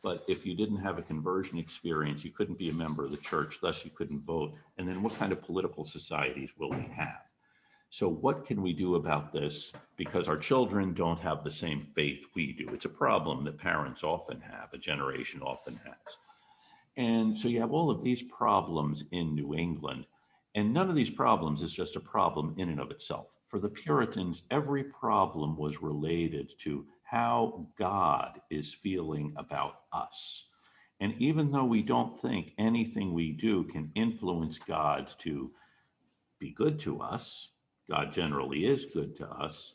But if you didn't have a conversion experience, you couldn't be a member of the church, thus you couldn't vote. And then what kind of political societies will we have? So what can we do about this? Because our children don't have the same faith we do. It's a problem that parents often have, a generation often has. And so you have all of these problems in New England, and none of these problems is just a problem in and of itself. For the Puritans, every problem was related to how God is feeling about us. And even though we don't think anything we do can influence God to be good to us, God generally is good to us.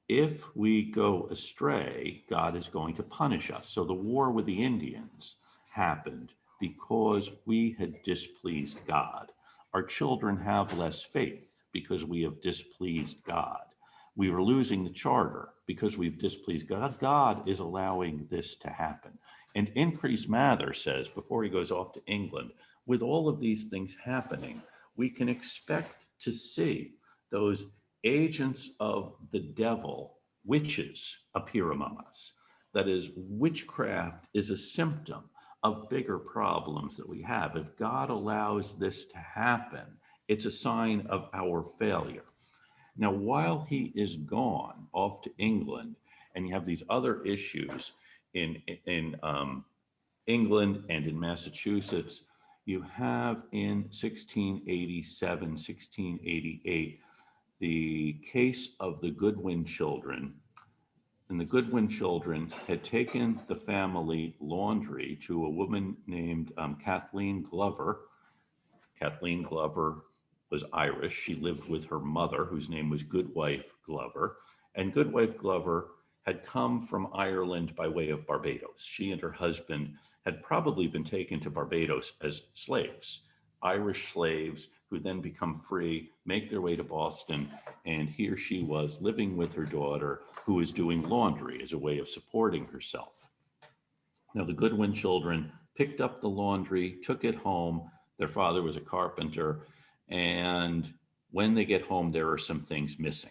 If we go astray, God is going to punish us. So the war with the Indians happened because we had displeased God. Our children have less faith because we have displeased God. We were losing the charter because we've displeased God. God is allowing this to happen. And Increased mather says, before he goes off to England, with all of these things happening, we can expect to see those agents of the devil, witches, appear among us. That is, witchcraft is a symptom of bigger problems that we have. If God allows this to happen, it's a sign of our failure. Now, while he is gone off to England, and you have these other issues in England and in Massachusetts, you have in 1687, 1688, the case of the Goodwin children. And the Goodwin children had taken the family laundry to a woman named Kathleen Glover. Kathleen Glover was Irish. She lived with her mother, whose name was Goodwife Glover. And Goodwife Glover had come from Ireland by way of Barbados. She and her husband had probably been taken to Barbados as slaves, Irish slaves who then become free, make their way to Boston, and here she was living with her daughter, who was doing laundry as a way of supporting herself. Now, the Goodwin children picked up the laundry, took it home. Their father was a carpenter, and when they get home, there are some things missing.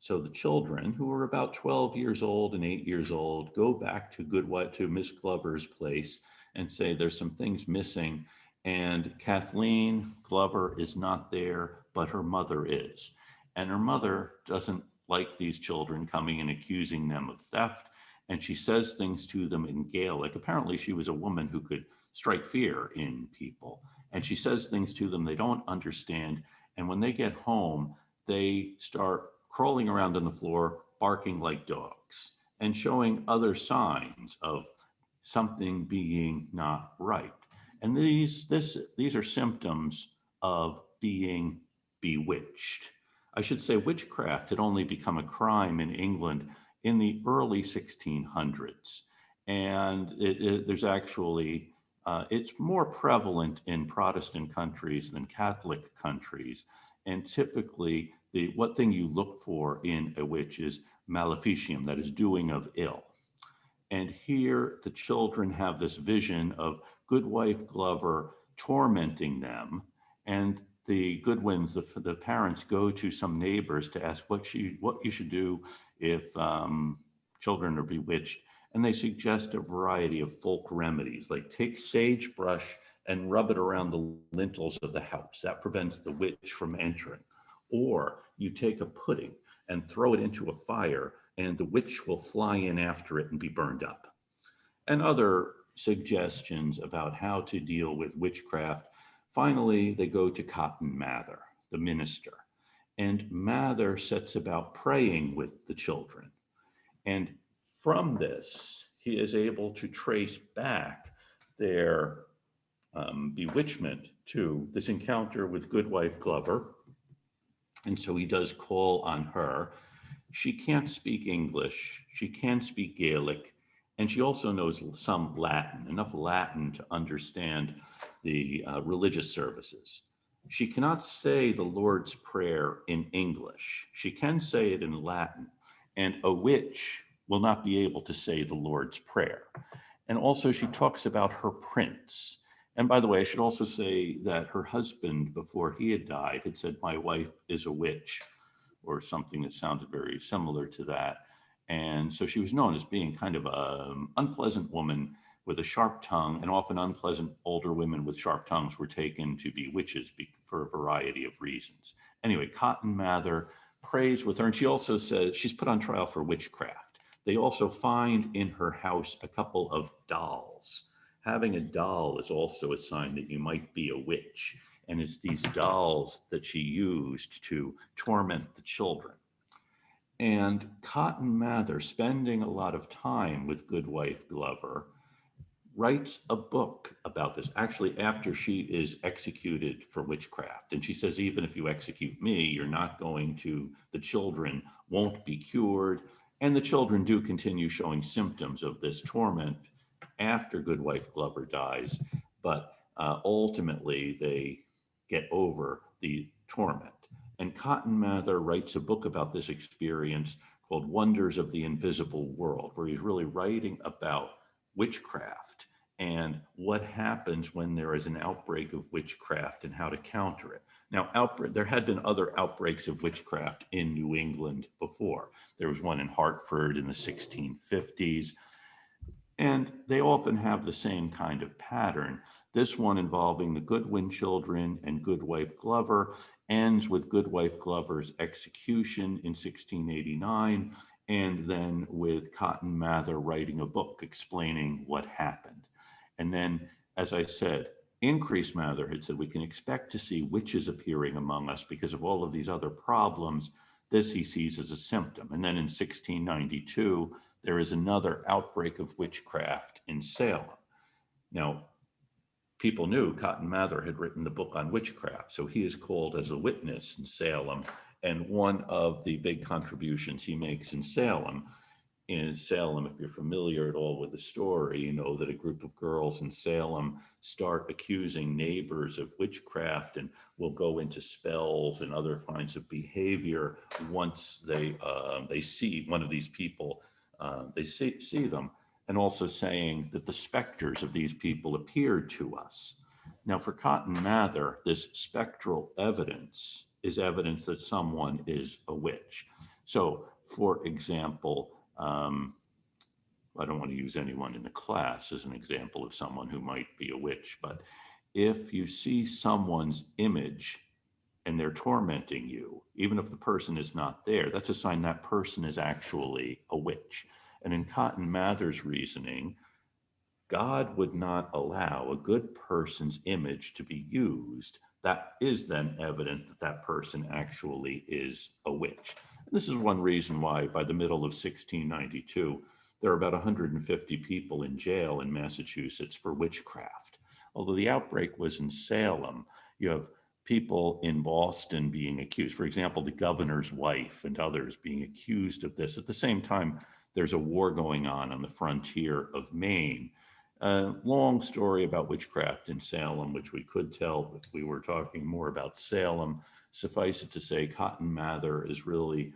So the children, who are about 12 years old and 8 years old, go back to Miss Glover's place and say, there's some things missing. And Kathleen Glover is not there, but her mother is. And her mother doesn't like these children coming and accusing them of theft. And she says things to them in Gaelic. Apparently she was a woman who could strike fear in people. And she says things to them they don't understand. And when they get home, they start crawling around on the floor, barking like dogs, and showing other signs of something being not right. And these are symptoms of being bewitched. I should say witchcraft had only become a crime in England in the early 1600s. And there's actually, it's more prevalent in Protestant countries than Catholic countries. And typically, what thing you look for in a witch is maleficium, that is doing of ill. And here the children have this vision of Goodwife Glover tormenting them. And the Goodwins, the parents, go to some neighbors to ask what you should do if children are bewitched. And they suggest a variety of folk remedies, like take sagebrush and rub it around the lintels of the house. That prevents the witch from entering. Or you take a pudding and throw it into a fire, and the witch will fly in after it and be burned up. And other suggestions about how to deal with witchcraft. Finally, they go to Cotton Mather, the minister. And Mather sets about praying with the children. And from this, he is able to trace back their bewitchment to this encounter with Goodwife Glover. And so he does call on her. She can't speak English, she can speak Gaelic, and she also knows some Latin, enough Latin to understand the religious services. She cannot say the Lord's Prayer in English. She can say it in Latin, and a witch will not be able to say the Lord's Prayer. And also she talks about her prince. And by the way, I should also say that her husband, before he had died, had said, "My wife is a witch," or something that sounded very similar to that. And so she was known as being kind of an unpleasant woman with a sharp tongue, and often unpleasant older women with sharp tongues were taken to be witches for a variety of reasons. Anyway, Cotton Mather prays with her, and she also says she's put on trial for witchcraft. They also find in her house a couple of dolls. Having a doll is also a sign that you might be a witch. And it's these dolls that she used to torment the children. And Cotton Mather, spending a lot of time with Goodwife Glover, writes a book about this, actually after she is executed for witchcraft. And she says, even if you execute me, you're not going to, the children won't be cured. And the children do continue showing symptoms of this torment after Goodwife Glover dies, but ultimately they get over the torment. And Cotton Mather writes a book about this experience called Wonders of the Invisible World, where he's really writing about witchcraft and what happens when there is an outbreak of witchcraft and how to counter it. Now, there had been other outbreaks of witchcraft in New England before. There was one in Hartford in the 1650s. And they often have the same kind of pattern. This one involving the Goodwin children and Goodwife Glover ends with Goodwife Glover's execution in 1689, and then with Cotton Mather writing a book explaining what happened. And then, as I said, Increase Mather had said, we can expect to see witches appearing among us because of all of these other problems. This he sees as a symptom. And then in 1692, there is another outbreak of witchcraft in Salem. Now, people knew Cotton Mather had written the book on witchcraft, so he is called as a witness in Salem. And one of the big contributions he makes in Salem, if you're familiar at all with the story, you know that a group of girls in Salem start accusing neighbors of witchcraft and will go into spells and other kinds of behavior once they see one of these people. They see them, and also saying that the specters of these people appeared to us. Now, for Cotton Mather, this spectral evidence is evidence that someone is a witch. So, for example, I don't want to use anyone in the class as an example of someone who might be a witch, but if you see someone's image and they're tormenting you, even if the person is not there, that's a sign that person is actually a witch. And in Cotton Mather's reasoning, God would not allow a good person's image to be used. That is then evident that that person actually is a witch. And this is one reason why by the middle of 1692, there are about 150 people in jail in Massachusetts for witchcraft. Although the outbreak was in Salem, you have people in Boston being accused, for example, the governor's wife and others being accused of this. At the same time, there's a war going on the frontier of Maine. A long story about witchcraft in Salem, which we could tell if we were talking more about Salem. Suffice it to say, Cotton Mather is really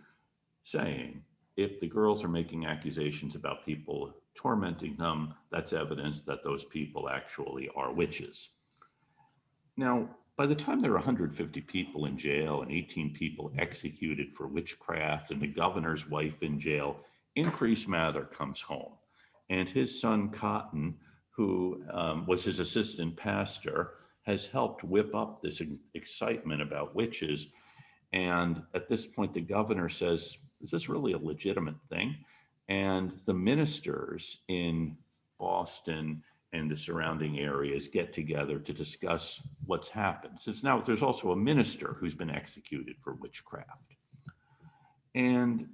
saying if the girls are making accusations about people tormenting them, that's evidence that those people actually are witches. Now, by the time there are 150 people in jail and 18 people executed for witchcraft and the governor's wife in jail, Increase Mather comes home. And his son Cotton, who was his assistant pastor, has helped whip up this excitement about witches. And at this point, the governor says, is this really a legitimate thing? And the ministers in Boston and the surrounding areas get together to discuss what's happened. Since now there's also a minister who's been executed for witchcraft. And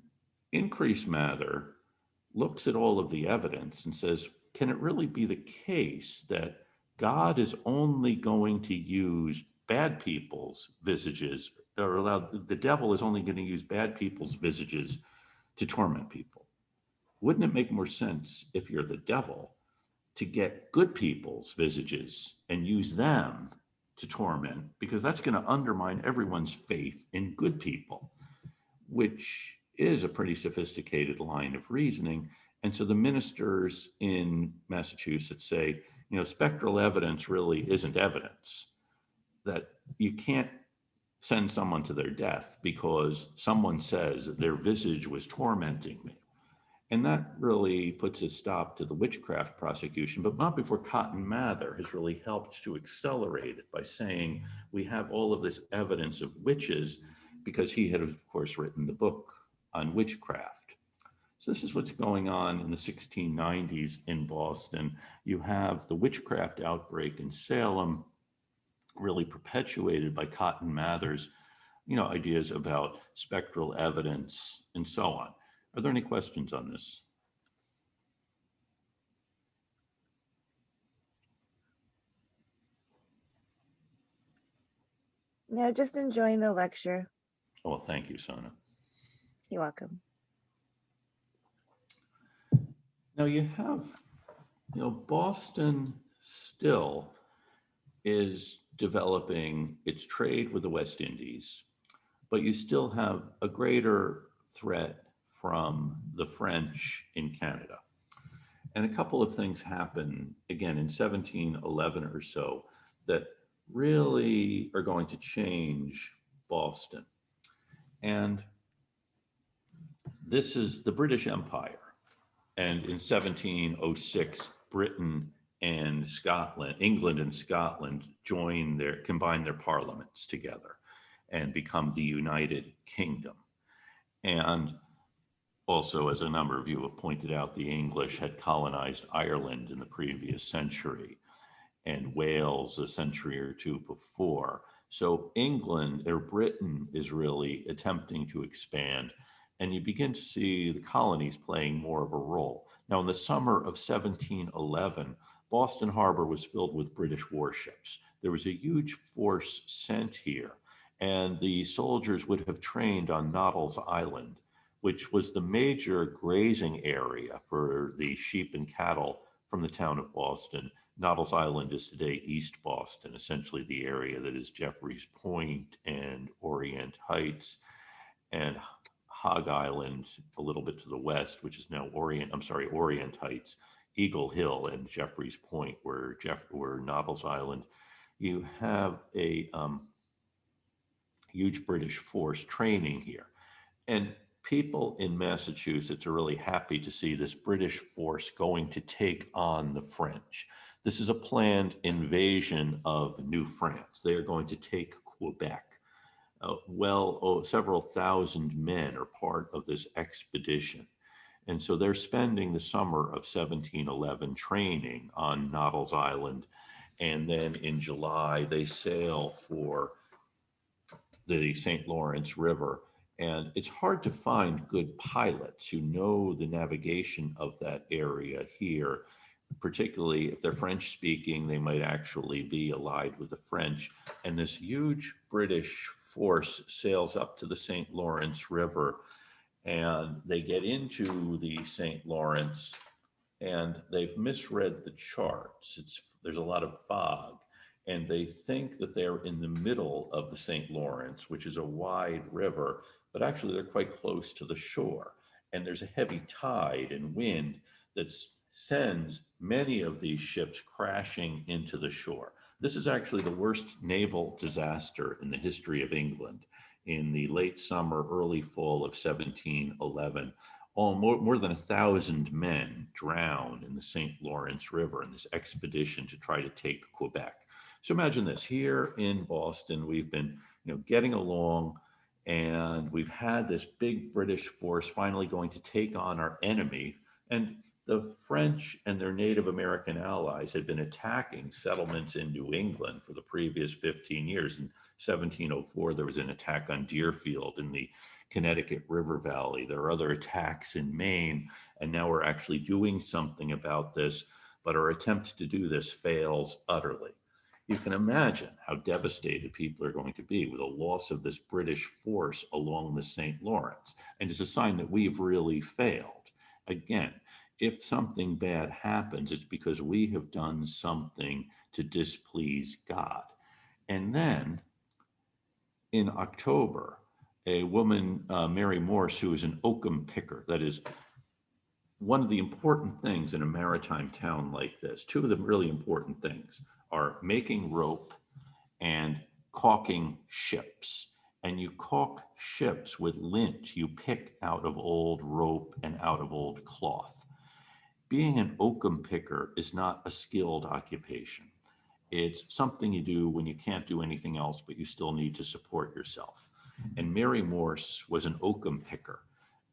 Increase Mather looks at all of the evidence and says, can it really be the case that God is only going to use bad people's visages, or the devil is only going to use bad people's visages to torment people? Wouldn't it make more sense if you're the devil to get good people's visages and use them to torment? Because that's going to undermine everyone's faith in good people, which is a pretty sophisticated line of reasoning. And so the ministers in Massachusetts say, spectral evidence really isn't evidence, that you can't send someone to their death because someone says that their visage was tormenting me. And that really puts a stop to the witchcraft prosecution, but not before Cotton Mather has really helped to accelerate it by saying we have all of this evidence of witches, because he had, of course, written the book on witchcraft. So this is what's going on in the 1690s in Boston. You have the witchcraft outbreak in Salem, really perpetuated by Cotton Mather's, ideas about spectral evidence and so on. Are there any questions on this? No, just enjoying the lecture. Oh, well, thank you, Sana. You're welcome. Now you have, Boston still is developing its trade with the West Indies, but you still have a greater threat from the French in Canada. And a couple of things happen, again, in 1711 or so, that really are going to change Boston. And this is the British Empire. And in 1706, Britain and Scotland, England and Scotland combine their parliaments together and become the United Kingdom. And also, as a number of you have pointed out, the English had colonized Ireland in the previous century and Wales a century or two before. So England, or Britain, is really attempting to expand, and you begin to see the colonies playing more of a role. Now, in the summer of 1711, Boston Harbor was filled with British warships. There was a huge force sent here, and the soldiers would have trained on Noddle's Island, which was the major grazing area for the sheep and cattle from the town of Boston. Noddle's Island is today East Boston, essentially the area that is Jeffreys Point and Orient Heights, and Hog Island a little bit to the west, which is now Orient Heights, Eagle Hill, and Jeffreys Point, where Noddle's Island. You have a huge British force training here. And people in Massachusetts are really happy to see this British force going to take on the French. This is a planned invasion of New France. They are going to take Quebec. Several thousand men are part of this expedition. And so they're spending the summer of 1711 training on Noddle's Island. And then in July, they sail for the St. Lawrence River. And it's hard to find good pilots who know the navigation of that area here. particularly if they're French speaking, they might actually be allied with the French. And this huge British force sails up to the St. Lawrence River, and they get into the St. Lawrence, and they've misread the charts. There's a lot of fog, and they think that they're in the middle of the St. Lawrence, which is a wide river, but actually they're quite close to the shore. And there's a heavy tide and wind that sends many of these ships crashing into the shore. This is actually the worst naval disaster in the history of England. In the late summer, early fall of 1711, more than 1,000 men drowned in the St. Lawrence River in this expedition to try to take Quebec. So imagine this: here in Boston, we've been, getting along, and we've had this big British force finally going to take on our enemy. And the French and their Native American allies had been attacking settlements in New England for the previous 15 years. In 1704, there was an attack on Deerfield in the Connecticut River Valley. There are other attacks in Maine, and now we're actually doing something about this, but our attempt to do this fails utterly. You can imagine how devastated people are going to be with the loss of this British force along the St. Lawrence. And it's a sign that we've really failed. Again, if something bad happens, it's because we have done something to displease God. And then in October, a woman, Mary Morse, who is an oakum picker, that is one of the important things in a maritime town like this. Two of the really important things are making rope and caulking ships. And you caulk ships with lint you pick out of old rope and out of old cloth. Being an oakum picker is not a skilled occupation. It's something you do when you can't do anything else, but you still need to support yourself. And Mary Morse was an oakum picker,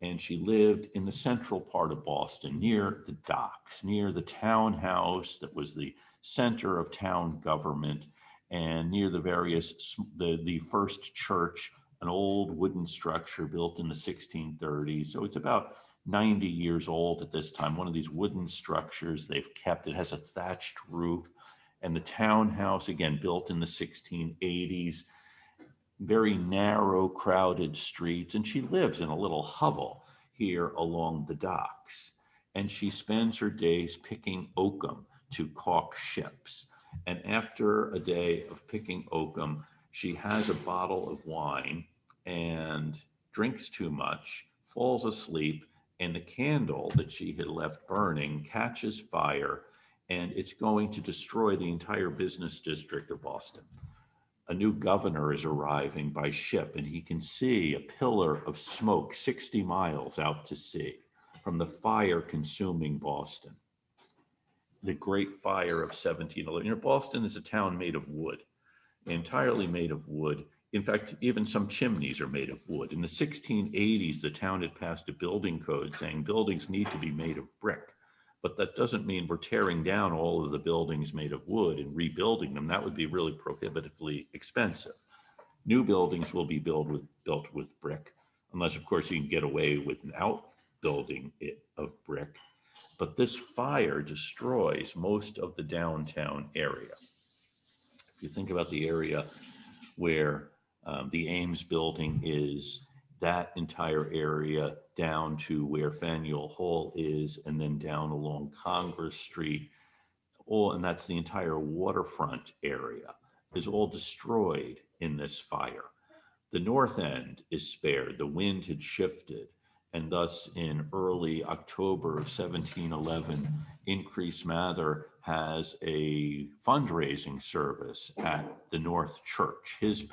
and she lived in the central part of Boston, near the docks, near the townhouse that was the center of town government, and near the first church, an old wooden structure built in the 1630s. So it's about 90 years old at this time. One of these wooden structures they've kept. It has a thatched roof, and the townhouse, again, built in the 1680s. Very narrow, crowded streets, and she lives in a little hovel here along the docks. And she spends her days picking oakum to caulk ships. And after a day of picking oakum, she has a bottle of wine and drinks too much, falls asleep, and the candle that she had left burning catches fire, and it's going to destroy the entire business district of Boston. A new governor is arriving by ship, and he can see a pillar of smoke 60 miles out to sea from the fire consuming Boston. The Great Fire of 1711. Boston is a town made of wood, entirely made of wood. In fact, even some chimneys are made of wood. In the 1680s, the town had passed a building code saying buildings need to be made of brick. But that doesn't mean we're tearing down all of the buildings made of wood and rebuilding them. That would be really prohibitively expensive. New buildings will be built with brick, unless, of course, you can get away without building it of brick. But this fire destroys most of the downtown area. If you think about the area where the Ames building is, that entire area down to where Faneuil Hall is, and then down along Congress Street, and that's the entire waterfront area, is all destroyed in this fire. The north end is spared. The wind had shifted, and thus in early October of 1711, Increase Mather has a fundraising service at the North Church, his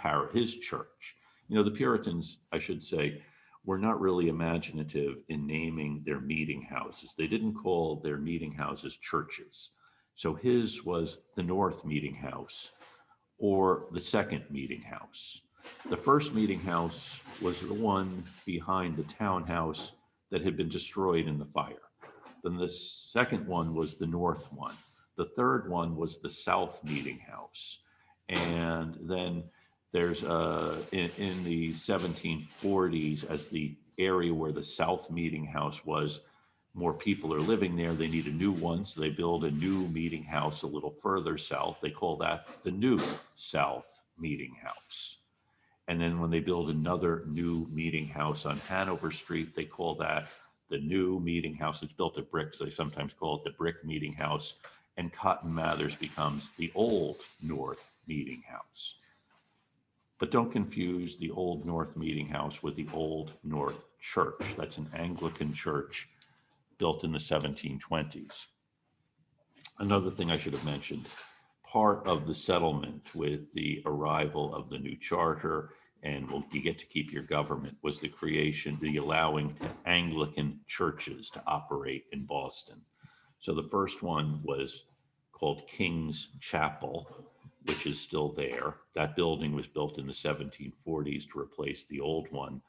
church. The Puritans, I should say, were not really imaginative in naming their meeting houses. They didn't call their meeting houses churches. So his was the North Meeting House or the Second Meeting House. The first meeting house was the one behind the townhouse that had been destroyed in the fire. Then the second one was the north one. The third one was the South Meeting House. And then there's in the 1740s, as the area where the South Meeting House was, more people are living there, they need a new one, so they build a new meeting house a little further south. They call that the New South Meeting House. And then when they build another new meeting house on Hanover Street, they call that the New Meeting House. It's built of bricks. They sometimes call it the Brick Meeting House. And Cotton Mather's becomes the Old North Meeting House. But don't confuse the Old North Meeting House with the Old North Church. That's an Anglican church built in the 1720s. Another thing I should have mentioned, part of the settlement with the arrival of the new charter and you get to keep your government was the creation, the allowing Anglican churches to operate in Boston. So the first one was called King's Chapel, which is still there. That building was built in the 1740s to replace the old one.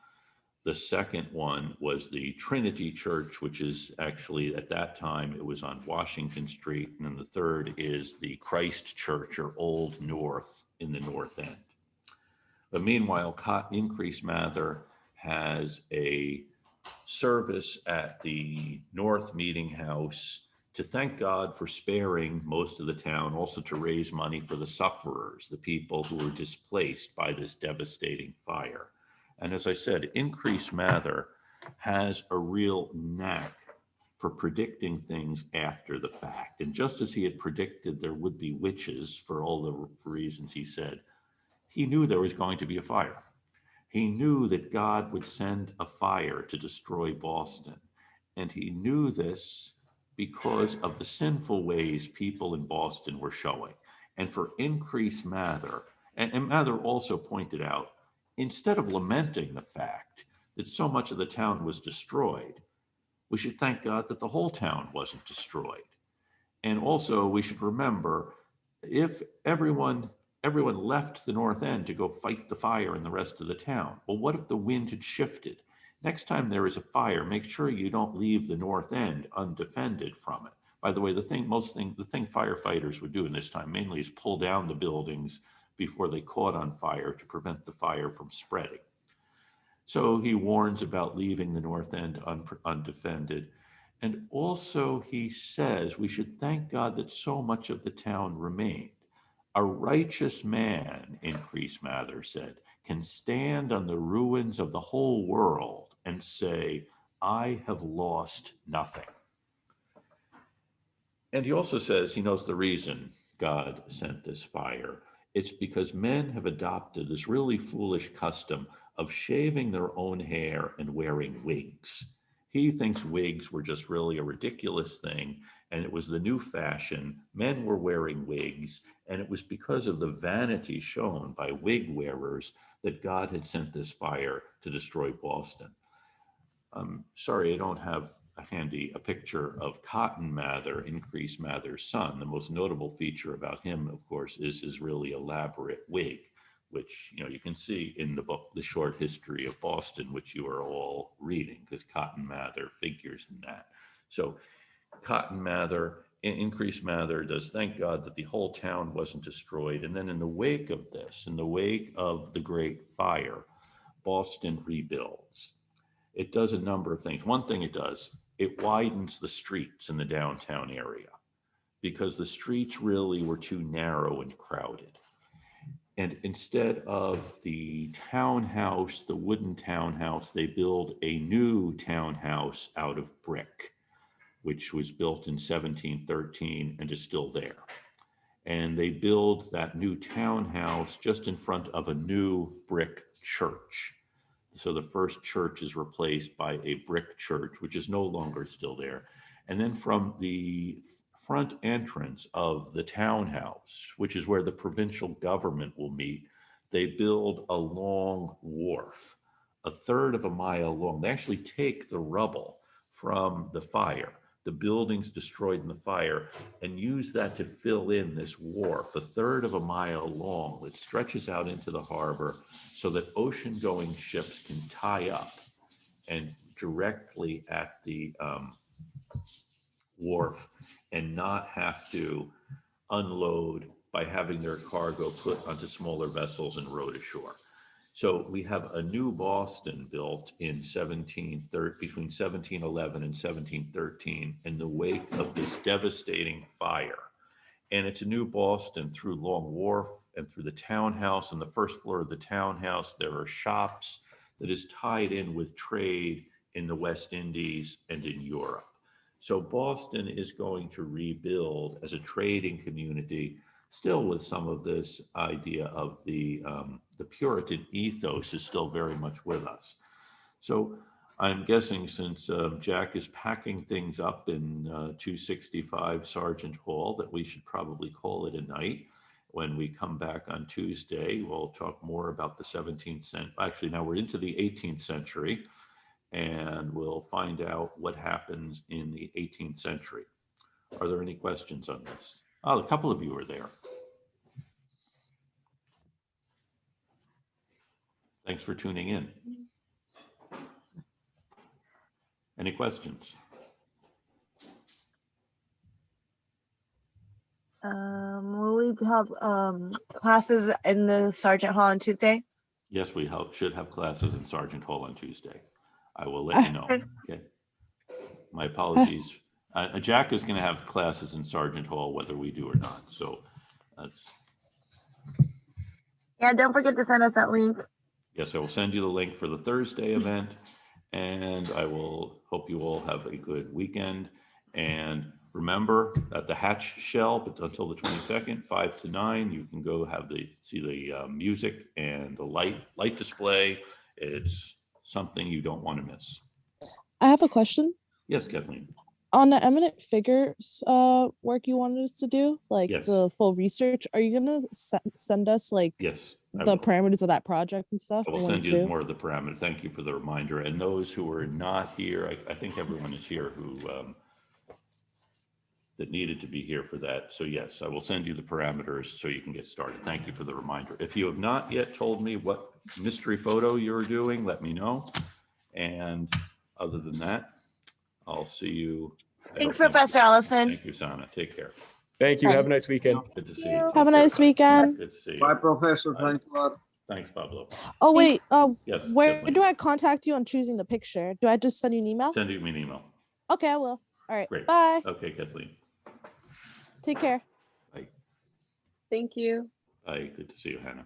The second one was the Trinity Church, which is actually, at that time, it was on Washington Street. And then the third is the Christ Church, or Old North, in the North End. But meanwhile, Increase Mather has a service at the North Meeting House to thank God for sparing most of the town, also to raise money for the sufferers, the people who were displaced by this devastating fire. And as I said, Increase Mather has a real knack for predicting things after the fact. And just as he had predicted there would be witches for all the reasons he said, he knew there was going to be a fire. He knew that God would send a fire to destroy Boston. And he knew this because of the sinful ways people in Boston were showing. And for Increase Mather, and Mather also pointed out, instead of lamenting the fact that so much of the town was destroyed, we should thank God that the whole town wasn't destroyed. And also we should remember, if everyone left the North End to go fight the fire in the rest of the town, well, what if the wind had shifted? Next time there is a fire, make sure you don't leave the North End undefended from it. By the way, the thing firefighters would do in this time mainly is pull down the buildings before they caught on fire to prevent the fire from spreading. So he warns about leaving the North End undefended. And also he says we should thank God that so much of the town remained. A righteous man, Increase Mather said, can stand on the ruins of the whole world and say, I have lost nothing. And he also says he knows the reason God sent this fire. It's because men have adopted this really foolish custom of shaving their own hair and wearing wigs. He thinks wigs were just really a ridiculous thing, and it was the new fashion. Men were wearing wigs, and it was because of the vanity shown by wig wearers that God had sent this fire to destroy Boston. Sorry, I don't have handy a picture of Cotton Mather, Increase Mather's son. The most notable feature about him, of course, is his really elaborate wig, which you can see in the book, The Short History of Boston, which you are all reading, because Cotton Mather figures in that. So Cotton Mather, Increase Mather does thank God that the whole town wasn't destroyed. And then in the wake of this, in the wake of the Great Fire, Boston rebuilds. It does a number of things. One thing it does, it widens the streets in the downtown area because the streets really were too narrow and crowded. And instead of the townhouse, the wooden townhouse, they build a new townhouse out of brick, which was built in 1713 and is still there. And they build that new townhouse just in front of a new brick church. So the first church is replaced by a brick church, which is no longer still there. And then from the front entrance of the townhouse, which is where the provincial government will meet, they build a long wharf, a third of a mile long. They actually take the rubble from the fire, the buildings destroyed in the fire, and use that to fill in this wharf, a third of a mile long, that stretches out into the harbor so that ocean-going ships can tie up and directly at the wharf and not have to unload by having their cargo put onto smaller vessels and rowed ashore. So we have a new Boston built in between 1711 and 1713 in the wake of this devastating fire. And it's a new Boston through Long Wharf and through the townhouse. On the first floor of the townhouse, there are shops that is tied in with trade in the West Indies and in Europe. So Boston is going to rebuild as a trading community, still with some of this idea of the Puritan ethos is still very much with us. So I'm guessing since Jack is packing things up in 265 Sergeant Hall, that we should probably call it a night. When we come back on Tuesday, we'll talk more about the 17th century. Actually, now we're into the 18th century, and we'll find out what happens in the 18th century. Are there any questions on this? Oh, a couple of you are there. Thanks for tuning in. Any questions? Will we have classes in the Sergeant Hall on Tuesday? Yes, we should have classes in Sergeant Hall on Tuesday. I will let you know. Okay. My apologies. Jack is going to have classes in Sergeant Hall, whether we do or not. So that's. Yeah, don't forget to send us that link. Yes, I will send you the link for the Thursday event, and I will hope you all have a good weekend. And remember, at the Hatch Shell, but until the 22nd, 5 to 9, you can go see the music and the light display. It's something you don't want to miss. I have a question. Yes, Kathleen. On the eminent figures work you wanted us to do, like Yes. the full research, are you gonna send us like Yes. I the will. parameters of that project and stuff? I will and when send it's you due? more of the parameter. Thank you for the reminder. And those who are not here, I think everyone is here who that needed to be here for that. So yes, I will send you the parameters so you can get started. Thank you for the reminder. If you have not yet told me what mystery photo you're doing, let me know. And other than that, I'll see you. Thanks, Professor Ellison. Thank you, Sana. Take care. Thank you. Bye. Have a nice weekend. Good to see you. Have a Take nice care. weekend. Good to see you. Bye, Professor. Bye. Thanks a lot. Thanks, Pablo. Oh wait, Yes. where Kathleen. do I contact you on choosing the picture? Do I just send you an email? Send you an email. Okay, I will. All right. Great. Bye. Okay, Kathleen. Take care. Bye. Thank you. Bye. Good to see you, Hannah.